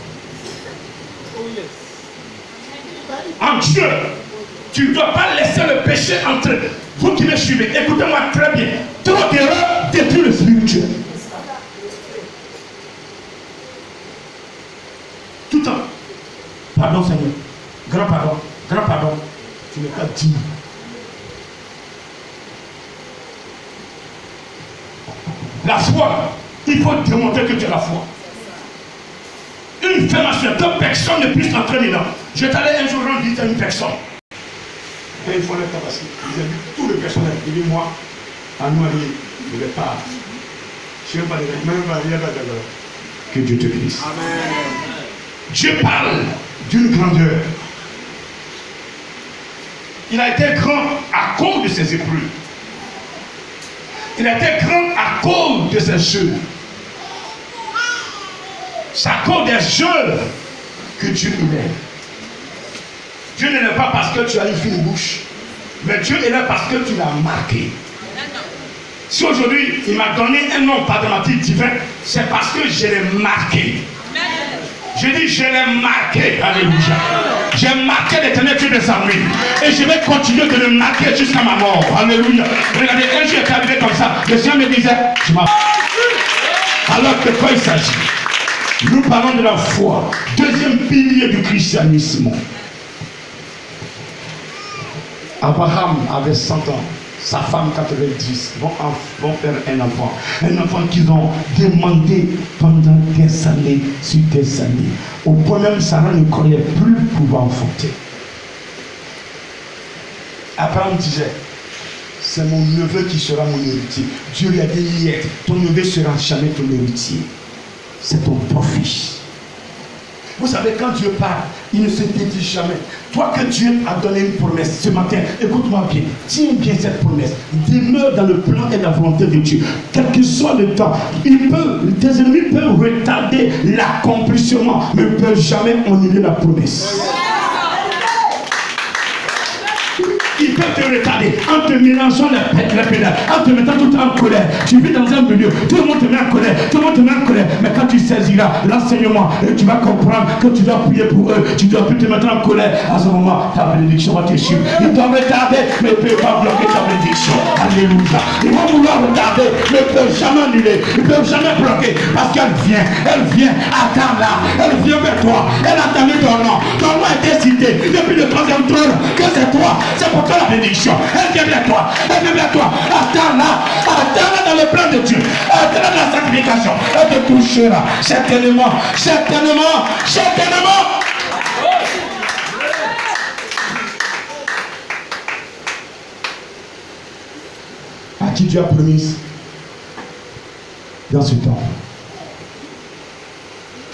En Dieu, tu ne dois pas laisser le péché entrer. Vous qui me suivez, écoutez-moi très bien. Trop d'erreurs détruit le spirituel. Tout le temps. Pardon Seigneur. Grand pardon. Grand pardon. Tu n'es pas digne. La foi, il faut démontrer que tu as la foi. Une fermation, que personne ne puisse entrer dedans. Je t'allais un jour rendre visite à une personne. Et il faut le capacité. Ils ont vu tout le personnel. Il dit moi, à nous, je ne vais pas. Je ne vais pas dire, même pas dire. Que Dieu te bénisse. Amen. Dieu parle d'une grandeur. Il a été grand à cause de ses épreuves. Il a été grand à cause de ses jeux. C'est à cause des jeux que Dieu élève. Dieu ne l'élève pas parce que tu as une fine bouche, mais Dieu élève parce que tu l'as marqué. Si aujourd'hui il m'a donné un nom pathématique divin, c'est parce que je l'ai marqué. Je dis je l'ai marqué. Alléluia. J'ai marqué l'Éternel Dieu des armées. Et je vais continuer de le marquer jusqu'à ma mort. Alléluia. Regardez, un jour est arrivé comme ça. Le Seigneur me disait, je m'en... Alors que quoi il s'agit? Nous parlons de la foi. Deuxième pilier du christianisme. Abraham avait 100 ans. Sa femme 90 vont faire un enfant. Un enfant qu'ils ont demandé pendant des années sur des années. Au point même Sarah ne croyait plus pouvoir enfanter. Abraham disait, c'est mon neveu qui sera mon héritier. Dieu lui a dit hier, ton neveu sera jamais ton héritier. C'est ton profit. Vous savez, quand Dieu parle, il ne se dédie jamais. Toi que Dieu a donné une promesse ce matin, écoute-moi bien, tiens bien cette promesse. Demeure dans le plan et la volonté de Dieu. Quel que soit le temps, tes ennemis peuvent retarder l'accomplissement, mais ne peuvent jamais annuler la promesse. Ils peuvent te retarder en te mélangeant les pédales, en te mettant tout en colère. Tu vis dans un milieu, tout le monde te met en colère, tout le monde te met en colère. Mais quand tu saisiras l'enseignement, tu vas comprendre que tu dois prier pour eux, tu ne dois plus te mettre en colère. À ce moment, ta bénédiction va te suivre. Ils doivent retarder, mais ils ne peuvent pas bloquer ta bénédiction. Alléluia. Ils vont vouloir retarder, mais ils ne peuvent jamais annuler, ils ne peuvent jamais bloquer. Parce qu'elle vient, attends-la, elle vient vers toi, elle a entendu ton nom. Ton nom a été cité depuis le 3e trône, que c'est toi, c'est pour toi la bénédiction. Elle vient vers toi, elle vient vers toi. Attends-la dans le plan de Dieu. Attends-la dans la sanctification. Elle te touchera. Certainement, certainement, certainement. À qui Dieu a promis dans ce temps?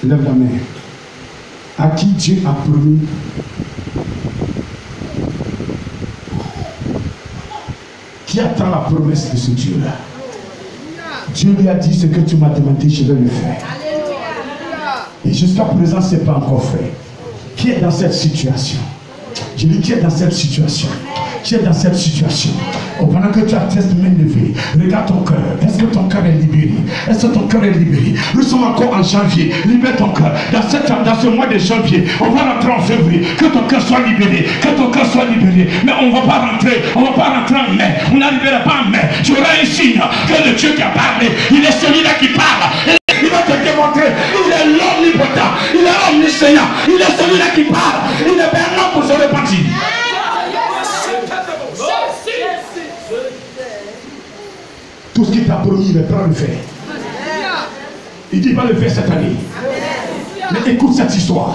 Lève la main. À qui Dieu a promis? Qui attend la promesse de ce Dieu-là? Dieu lui a dit ce que tu m'as demandé, je vais le faire. Et jusqu'à présent, ce n'est pas encore fait. Qui est dans cette situation? Je dis qui est dans cette situation? Qui est dans cette situation? Pendant que tu as tes mains levées, regarde ton cœur. Est-ce que ton cœur est libéré? Est-ce que ton cœur est libéré? Nous sommes encore en janvier. Libère ton cœur. Dans ce mois de janvier, on va rentrer en février. Que ton cœur soit libéré. Que ton cœur soit libéré. Mais on ne va pas rentrer. On ne va pas rentrer en mai. On n'arrivera pas en mai. Tu auras un signe que le Dieu qui a parlé, il est celui-là qui parle. Il va te démontrer. Il est l'omnipotent. Il est omniscient. Il est celui-là qui parle. Il est un homme pour se repentir. Tout ce qu'il t'a promis, il est prêt à le faire. Il dit, il va le faire cette année. Mais écoute cette histoire.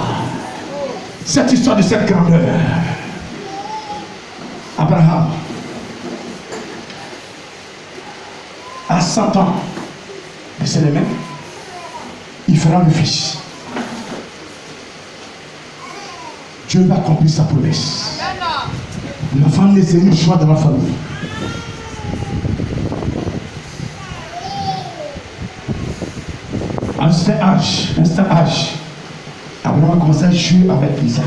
Cette histoire de cette grandeur. Abraham, à 100 ans, c'est les mêmes. Il fera le fils. Dieu va accomplir sa promesse. L'enfant n'est une joie dans la famille. À un certain âge, Abraham a commencé à jouer avec Isaac.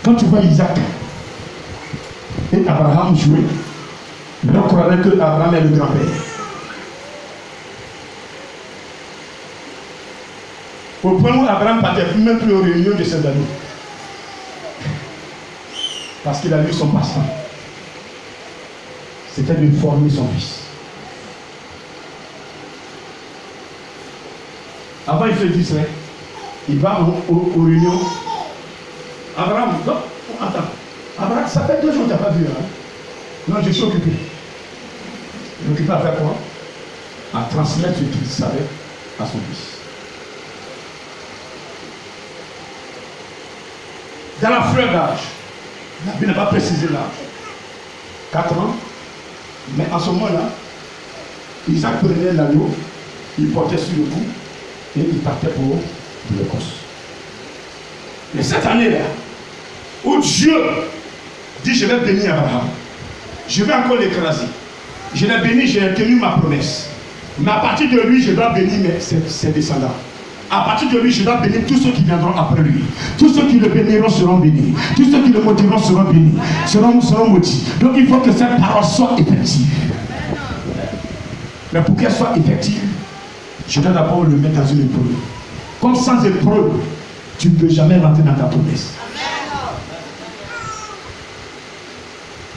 Quand tu vois Isaac et Abraham jouer, l'on croirait que Abraham est le grand-père. Au point où Abraham partait même plus aux réunions de ses amis. Parce qu'il a vu son passe-temps. C'était de former son fils. Avant, il fait distrait. Il va aux réunions. Abraham, non, attends. Abraham, ça fait 2 jours que tu n'as pas vu. Hein? Non, je suis occupé. Occupé à faire quoi? À transmettre ce qu'il savait à son fils. Dans la fleur d'âge, la Bible n'a pas précisé l'âge. 4 ans. Mais en ce moment-là, Isaac prenait l'agneau, il portait sur le cou et il partait pour l'Écosse. Mais cette année-là, où Dieu dit je vais bénir Abraham, je vais encore l'écraser. Je l'ai béni, j'ai tenu ma promesse. Mais à partir de lui, je dois bénir ses descendants. À partir de lui, je dois bénir tous ceux qui viendront après lui. Tous ceux qui le béniront seront bénis. Tous ceux qui le maudiront seront bénis. Seront maudits. Donc il faut que cette parole soit effective. Mais pour qu'elle soit effective, je dois d'abord le mettre dans une épreuve. Comme sans épreuve, tu ne peux jamais rentrer dans ta promesse.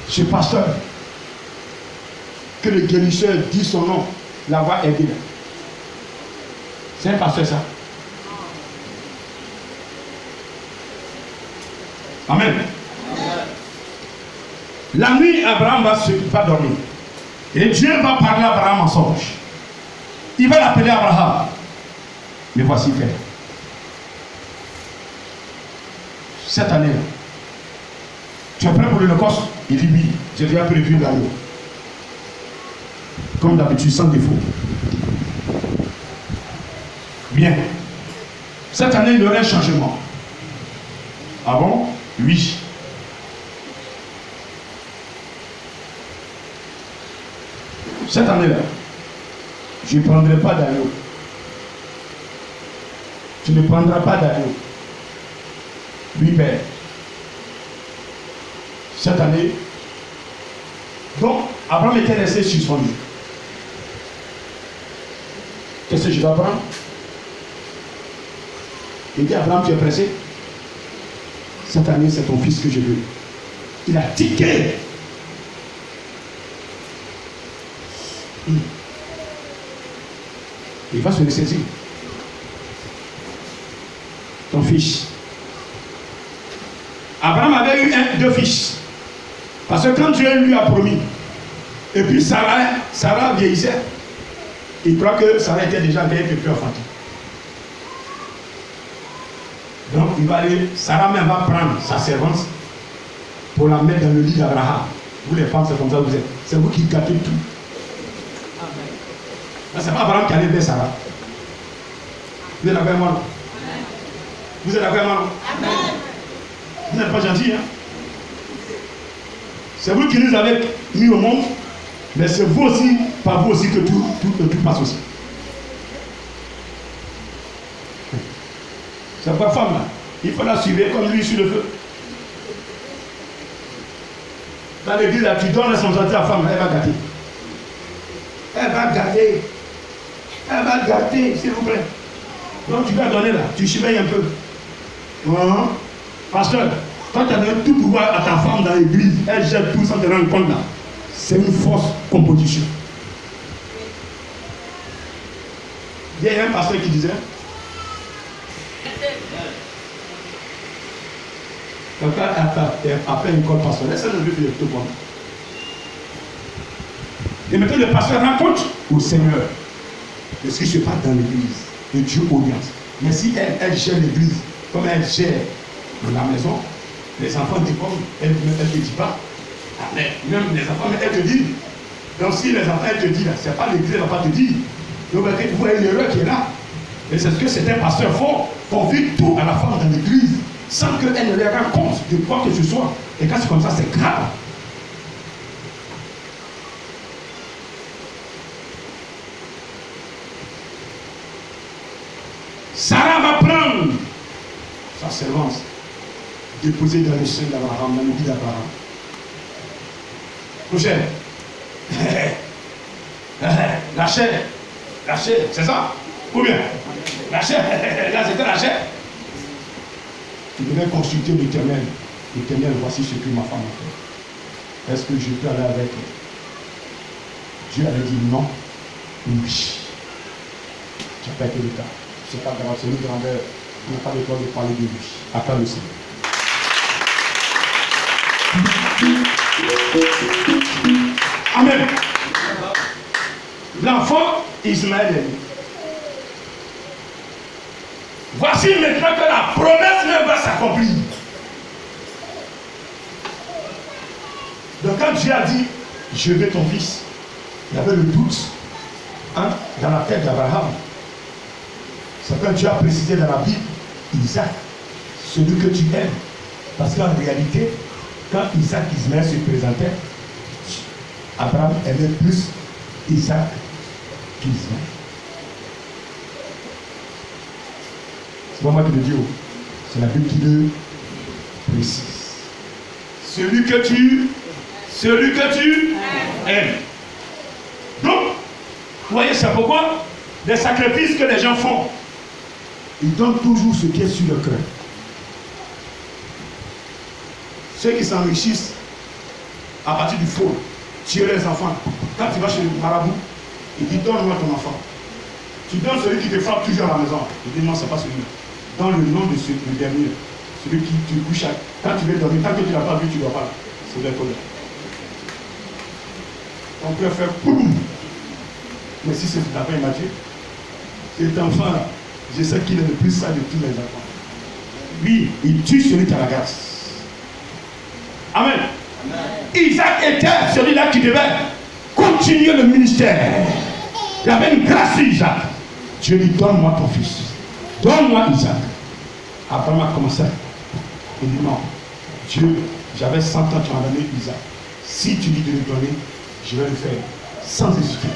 Ce pasteur, que le guérisseur dit son nom, l'avoir aidé. C'est un pasteur ça. Amen. La nuit, Abraham va dormir. Et Dieu va parler à Abraham en songe. Il va l'appeler Abraham. Mais voici fait. Cette année-là, tu es prêt pour l'Holocauste? Il dit oui, j'ai déjà prévu l'agneau. Comme d'habitude, sans défaut. Bien. Cette année, il y aura un changement. Ah bon? Oui. Cette année-là, je ne prendrai pas d'agneau. Tu ne prendras pas d'agneau. Oui, Père. Cette année, donc, Abraham était resté sur son lit. Qu'est-ce que je dois prendre? Il dit, Abraham, tu es pressé? Cette année, c'est ton fils que je veux. Il a tiqué. Il va se ressaisir. Ton fils. Abraham avait eu 2 fils. Parce que quand Dieu lui a promis, et puis Sarah vieillissait, il croit que Sarah était déjà vieille et plus enfantine. Donc il va aller, Sarah même va prendre sa servante pour la mettre dans le lit d'Abraham. Vous les femmes, c'est comme ça que vous êtes. C'est vous qui gâtez tout. C'est pas Abraham qui allait vers Sarah. Vous êtes d'accord avec moi? Vous êtes d'accord avec moi? Vous n'êtes pas gentil, hein? C'est vous qui nous avez mis au monde, mais c'est vous aussi, par vous aussi que tout passe aussi. C'est pas femme là. Il faut la suivre comme lui sur le feu. Dans l'église là, tu donnes la responsabilité à la femme, elle va gâter. Elle va gâter. Elle va gâter, s'il vous plaît. Donc tu vas donner là, tu surveilles un peu. Pasteur, quand tu as donné tout pouvoir à ta femme dans l'église, elle jette tout sans te rendre compte là. C'est une fausse composition. Il y a un pasteur qui disait, quelqu'un a fait une école pastorale, ça ne veut plus tout comme. Et maintenant le pasteur raconte au Seigneur de ce qui se passe dans l'église, de Dieu oriente. Mais si elle gère l'église, comme elle gère la maison, les enfants décollent, elle ne te dit pas. Mais même les enfants, elle te dit. Donc si les enfants, elle te dit, ce n'est pas l'église, elle ne va pas te dire. Donc vous voyez l'erreur qui est là. Et c'est ce que c'est un pasteur fort, qu'on vit tout à la femme dans l'église, sans qu'elle ne les rende compte de quoi que ce soit. Et quand c'est comme ça, c'est grave. Sarah va prendre sa servante déposé dans le sein d'Abraham, dans le lit d'Abraham. Prochaine. La chair, c'est ça? Ou bien? La chair, là c'était la chair. Il devait consulter l'Éternel. L'Éternel, voici ce que ma femme a fait. Est-ce que je peux aller avec elle? Dieu avait dit non, oui. Tu n'as pas été le cas. C'est pas grave, c'est une grandeur. Il n'y a pas le droit de parler de lui. Acclame le Seigneur. Amen. L'enfant Ismaël est né. Voici maintenant que la promesse même va s'accomplir. Donc quand Dieu a dit, je veux ton fils, il y avait le doute dans la tête d'Abraham. C'est quand Dieu a précisé dans la Bible, Isaac, celui que tu aimes. Parce qu'en réalité, quand Ismaël se présentait, Abraham aimait plus Isaac qu'Ismaël. C'est pas moi qui le dis, c'est la Bible qui le précise. Celui que tu aimes. Donc, vous voyez, c'est pourquoi les sacrifices que les gens font, ils donnent toujours ce qui est sur le cœur. Ceux qui s'enrichissent à partir du faux, tuer les enfants. Quand tu vas chez le marabout, il dit donne-moi ton enfant. Tu donnes celui qui te frappe toujours à la maison. Il dit non, c'est pas celui-là. Dans le nom de le dernier, celui qui te couche quand tu veux dormir, tant que tu n'as pas vu, tu ne dois pas. C'est le colère. On peut faire boum. Mais si c'est la paix, Mathieu, cet enfant-là, je sais qu'il est le plus sage de tous les enfants. Lui, il tue celui qui a la grâce. Amen. Amen. Isaac était celui-là qui devait continuer le ministère. Il y avait une grâce sur Isaac. Dieu dit, donne-moi ton fils. Donne-moi Isaac. Abraham a commencé. Il dit non. Dieu, j'avais 100 ans, tu m'as donné Isaac. Si tu dis de le donner, je vais le faire sans hésiter.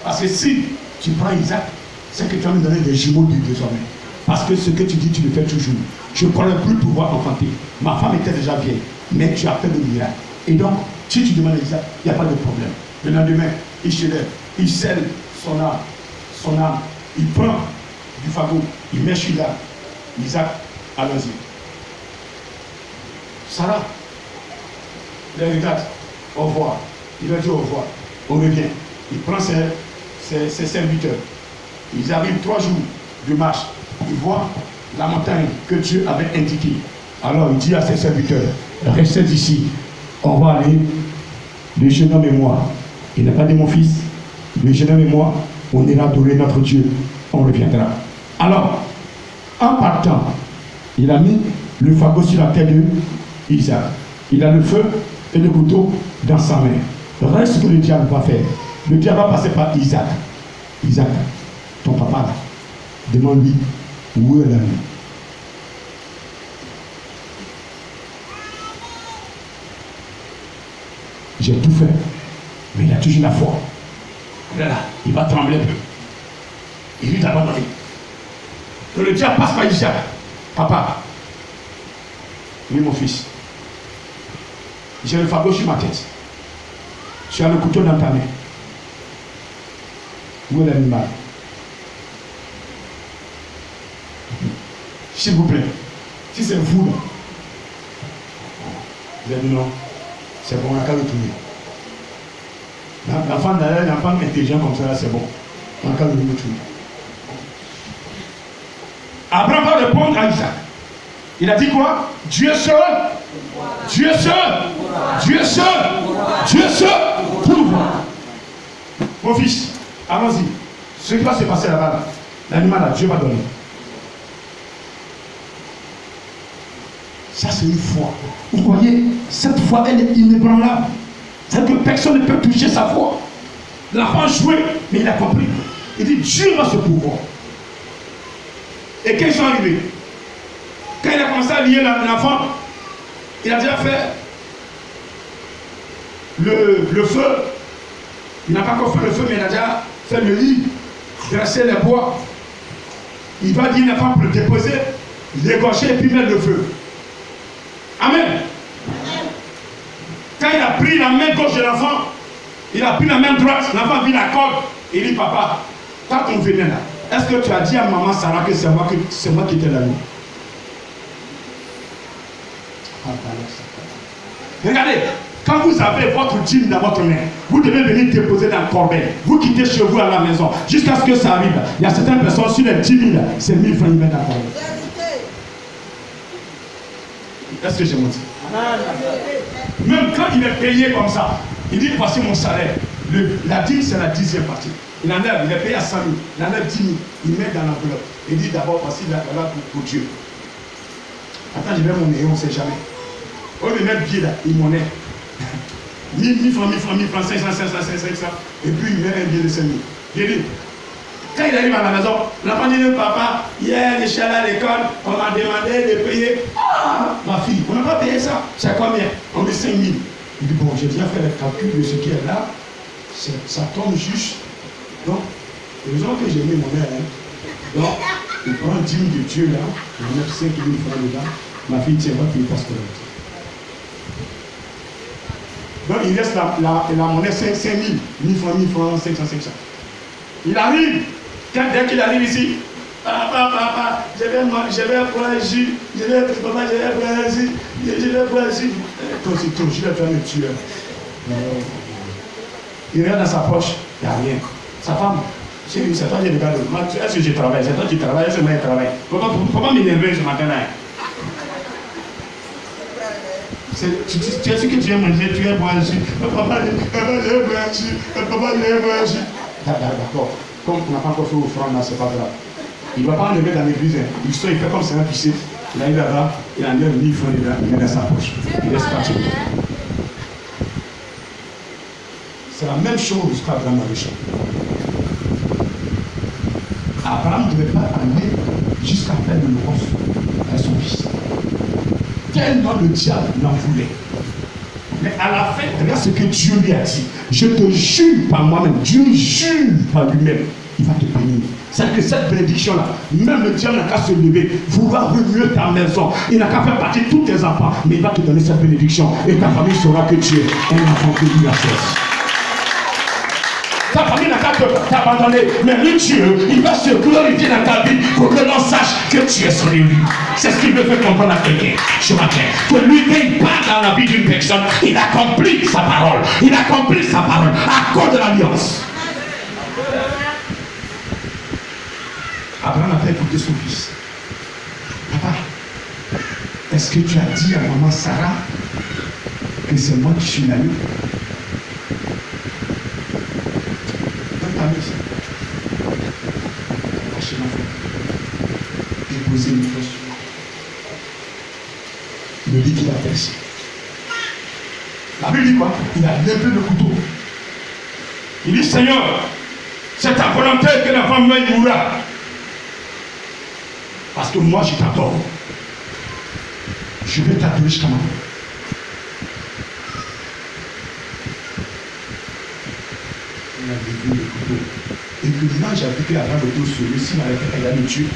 Parce que si tu prends Isaac, c'est que tu vas me donner des jumeaux désormais. Parce que ce que tu dis, tu le fais toujours. Je ne pourrais plus pouvoir enfanter. Ma femme était déjà vieille, mais tu as fait le miracle. Et donc, si tu demandes Isaac, il n'y a pas de problème. Le lendemain, il se lève, il scelle son âme, il prend du fagot, il met sur l'âme. Isaac, allons-y. Sarah, il regarde, au revoir. Il va dire au revoir, on revient. Il prend ses serviteurs. Ils arrivent 3 jours de marche. Ils voient la montagne que Dieu avait indiquée. Alors il dit à ses serviteurs, restez ici. On va aller, le jeune homme et moi. Il n'a pas dit mon fils. Le jeune homme et moi, on ira adorer notre Dieu. On reviendra. Alors, en partant, il a mis le fagot sur la tête d'Isaac. Il a le feu et le couteau dans sa main. Reste ce que le diable va faire. Le diable va passer par Isaac. Isaac, ton papa là, demande-lui où est la nuit. J'ai tout fait, mais il a toujours la foi. Là, il va trembler un peu. Il lui d'abandonner. Que le diable passe par Isaac. Papa, oui mon fils, j'ai le fagot sur ma tête. Tu as le couteau dans ta main. Où est l'animal? S'il vous plaît, si c'est vous, vous avez dit non, c'est bon, on n'a qu'à retourner. L'enfant d'ailleurs, l'enfant intelligent comme ça, là, c'est bon. On n'a qu'à retourner. Abraham va répondre à Isaac. Il a dit quoi? Dieu seul, Dieu seul, Dieu seul, Dieu seul, pour nous voir. Mon fils, allons-y. Ce qui va se passer là-bas, l'animal là, Dieu va donner. Ça, c'est une foi. Vous voyez, cette foi, elle est inébranlable. C'est que personne ne peut toucher sa foi. L'enfant jouait, mais il a compris. Il dit, Dieu a ce pouvoir. Et quand ils sont arrivés, quand il a commencé à lier l'enfant, il a déjà fait le feu. Il n'a pas encore fait le feu, mais il a déjà fait le lit, dresser les bois. Il va dire l'enfant pour le déposer, l'égorger et puis mettre le feu. Quand il a pris la main gauche de l'enfant, il a pris la main droite, l'enfant a vu la corde. Il dit, papa, quand on venait là, est-ce que tu as dit à maman Sarah que c'est moi qui étais là? Regardez, quand vous avez votre dîme dans votre main, vous devez venir déposer dans le corbeil. Vous quittez chez vous à la maison, jusqu'à ce que ça arrive. Il y a certaines personnes sur les 10 000, c'est 1000 francs, ils mettent dans le corbeil. Est-ce que j'ai menti? Même quand il est payé comme ça, il dit, voici mon salaire. La dîme, c'est la 10e partie. Il enlève, il est payé à 100 000, il enlève 10 000, il met dans l'enveloppe. Il dit d'abord, voici là pour Dieu. Attends, je vais monnaie, on ne sait jamais. On lui met billet là, il monnaie. 1000 francs, 500, et puis il met un billet de 5 000. Il dit, quand il arrive à la maison, l'enfant dit, papa, hier, je suis allé à l'école, on m'a demandé de payer. Ah, ma fille, on n'a pas payé ça. C'est combien? On dit 5 000. Il dit, bon, j'ai déjà fait le calcul de ce qui est là. Ça tombe juste. Donc, heureusement que j'ai mis mon air. Donc, il prend 10 000 de Dieu là, il met 5 000 francs dedans. Ma fille, tiens, va payer ta scolarité. Donc, il reste la monnaie 5 000, 1000 francs, 500. Il arrive, dès qu'il arrive ici, papa, je vais boire jus, je vais boire jus. Toi aussi, je vais faire me tuer. Il regarde dans sa poche, il n'y a rien. Sa femme, c'est toi qui regarde. Est-ce que je travaille? C'est toi qui travailles, est-ce que moi je travaille? Pourquoi m'énerver ce matin-là? Tu sais ce que tu viens manger, tu viens boire jus. Papa, je vais boire jus. Papa, je vais boire jus. D'accord. Comme on n'a pas encore fait offrande là, c'est pas grave. Il ne va pas enlever dans l'église. Il sort, il fait comme c'est un pissé. Il arrive là-bas, il enlève 1000 francs dedans, il met dans sa poche. Il laisse partir. C'est la même chose qu'Abraham avait fait. Abraham ne devait pas aller jusqu'à faire de l'holocauste à son fils. Tellement le diable l'en voulait. Mais à la fin, regarde ce que Dieu lui a dit. Je te jure par moi-même, Dieu jure par lui-même, il va te bénir. C'est que cette bénédiction-là, même le diable n'a qu'à se lever, vouloir remuer ta maison. Il n'a qu'à faire partir tous tes enfants, mais il va te donner cette bénédiction. Et ta famille saura que tu es un enfant que lui a fait. Ta famille n'a qu'à t'abandonner, mais lui Dieu, il va se glorifier dans ta vie pour que l'on sache que tu es son élu. C'est ce qu'il veut faire comprendre à quelqu'un ce matin. Que lui, quand il parle dans la vie d'une personne, il accomplit sa parole. Il accomplit sa parole à cause de l'alliance. Abraham a fait écouter son fils. Papa, est-ce que tu as dit à maman Sarah que c'est moi qui suis l'ami? Déposer une question. Le lit qu'il a percé. La Bible dit quoi? Il a levé le couteau. Il dit, Seigneur, c'est ta volonté que la femme mourra. Parce que moi, je t'adore. Je vais t'adorer jusqu'à ma mort. Il a levé le couteau. Et que l'image a vu qu'Abraham était sur lui, s'il n'avait pas regardé Dieu.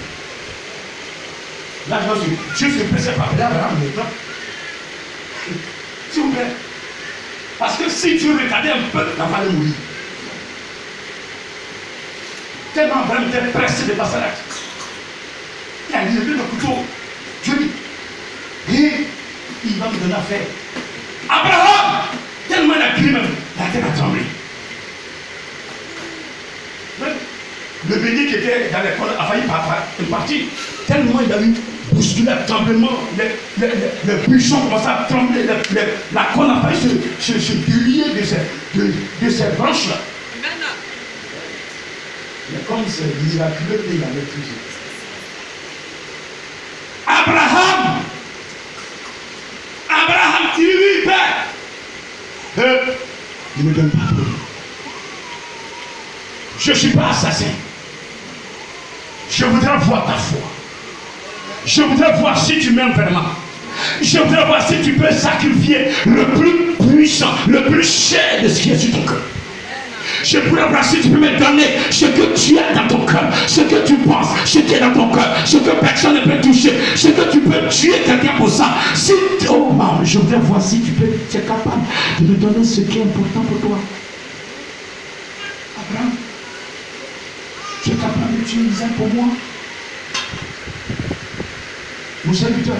Là, Dieu se pressait par Abraham maintenant. S'il vous plaît. Parce que si Dieu regardait un peu, l'enfant allait mourir. Tellement Abraham était pressé de passer l'acte. Il a levé le couteau. Dieu dit, et il va me donner à faire. Abraham, tellement il a crié même, la terre a tremblé. Le béni qui était dans l'école a failli partir. Tellement il a eu bousculé le tremblement, les buissons commençaient à trembler, la cône a failli se délier de ces branches-là. Mais comme c'est miraculeux qu'il avait touché. Abraham, dit oui, Père. Il ne me donne pas de problème. Je ne suis pas assassin. Je voudrais voir ta foi. Je voudrais voir si tu m'aimes vraiment. Je voudrais voir si tu peux sacrifier le plus puissant, le plus cher de ce qui est sur ton cœur. Je prie Abraham, si tu peux me donner ce que tu as dans ton cœur, ce que tu penses, ce qui est dans ton cœur, ce que personne ne peut toucher, ce que tu peux tuer quelqu'un pour ça. Si, oh maman, je voudrais voir si tu es capable de me donner ce qui est important pour toi. Abraham, tu es capable de tuer Isaac pour moi? Mon serviteur,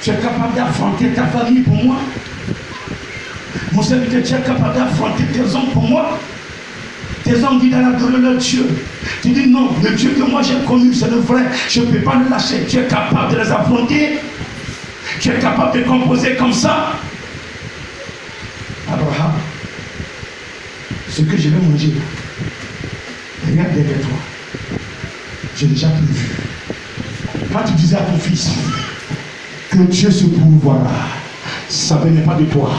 tu es capable d'affronter ta famille pour moi? Mon serviteur, tu es capable d'affronter tes hommes pour moi? Tes hommes disent d'adorer leur Dieu. Tu dis non, le Dieu que moi j'ai connu, c'est le vrai. Je ne peux pas le lâcher. Tu es capable de les affronter? Tu es capable de composer comme ça? Abraham, ce que je vais manger, regarde derrière toi. J'ai déjà prévu. Quand tu disais à ton fils que Dieu se pourvoira, ça ne venait pas de toi.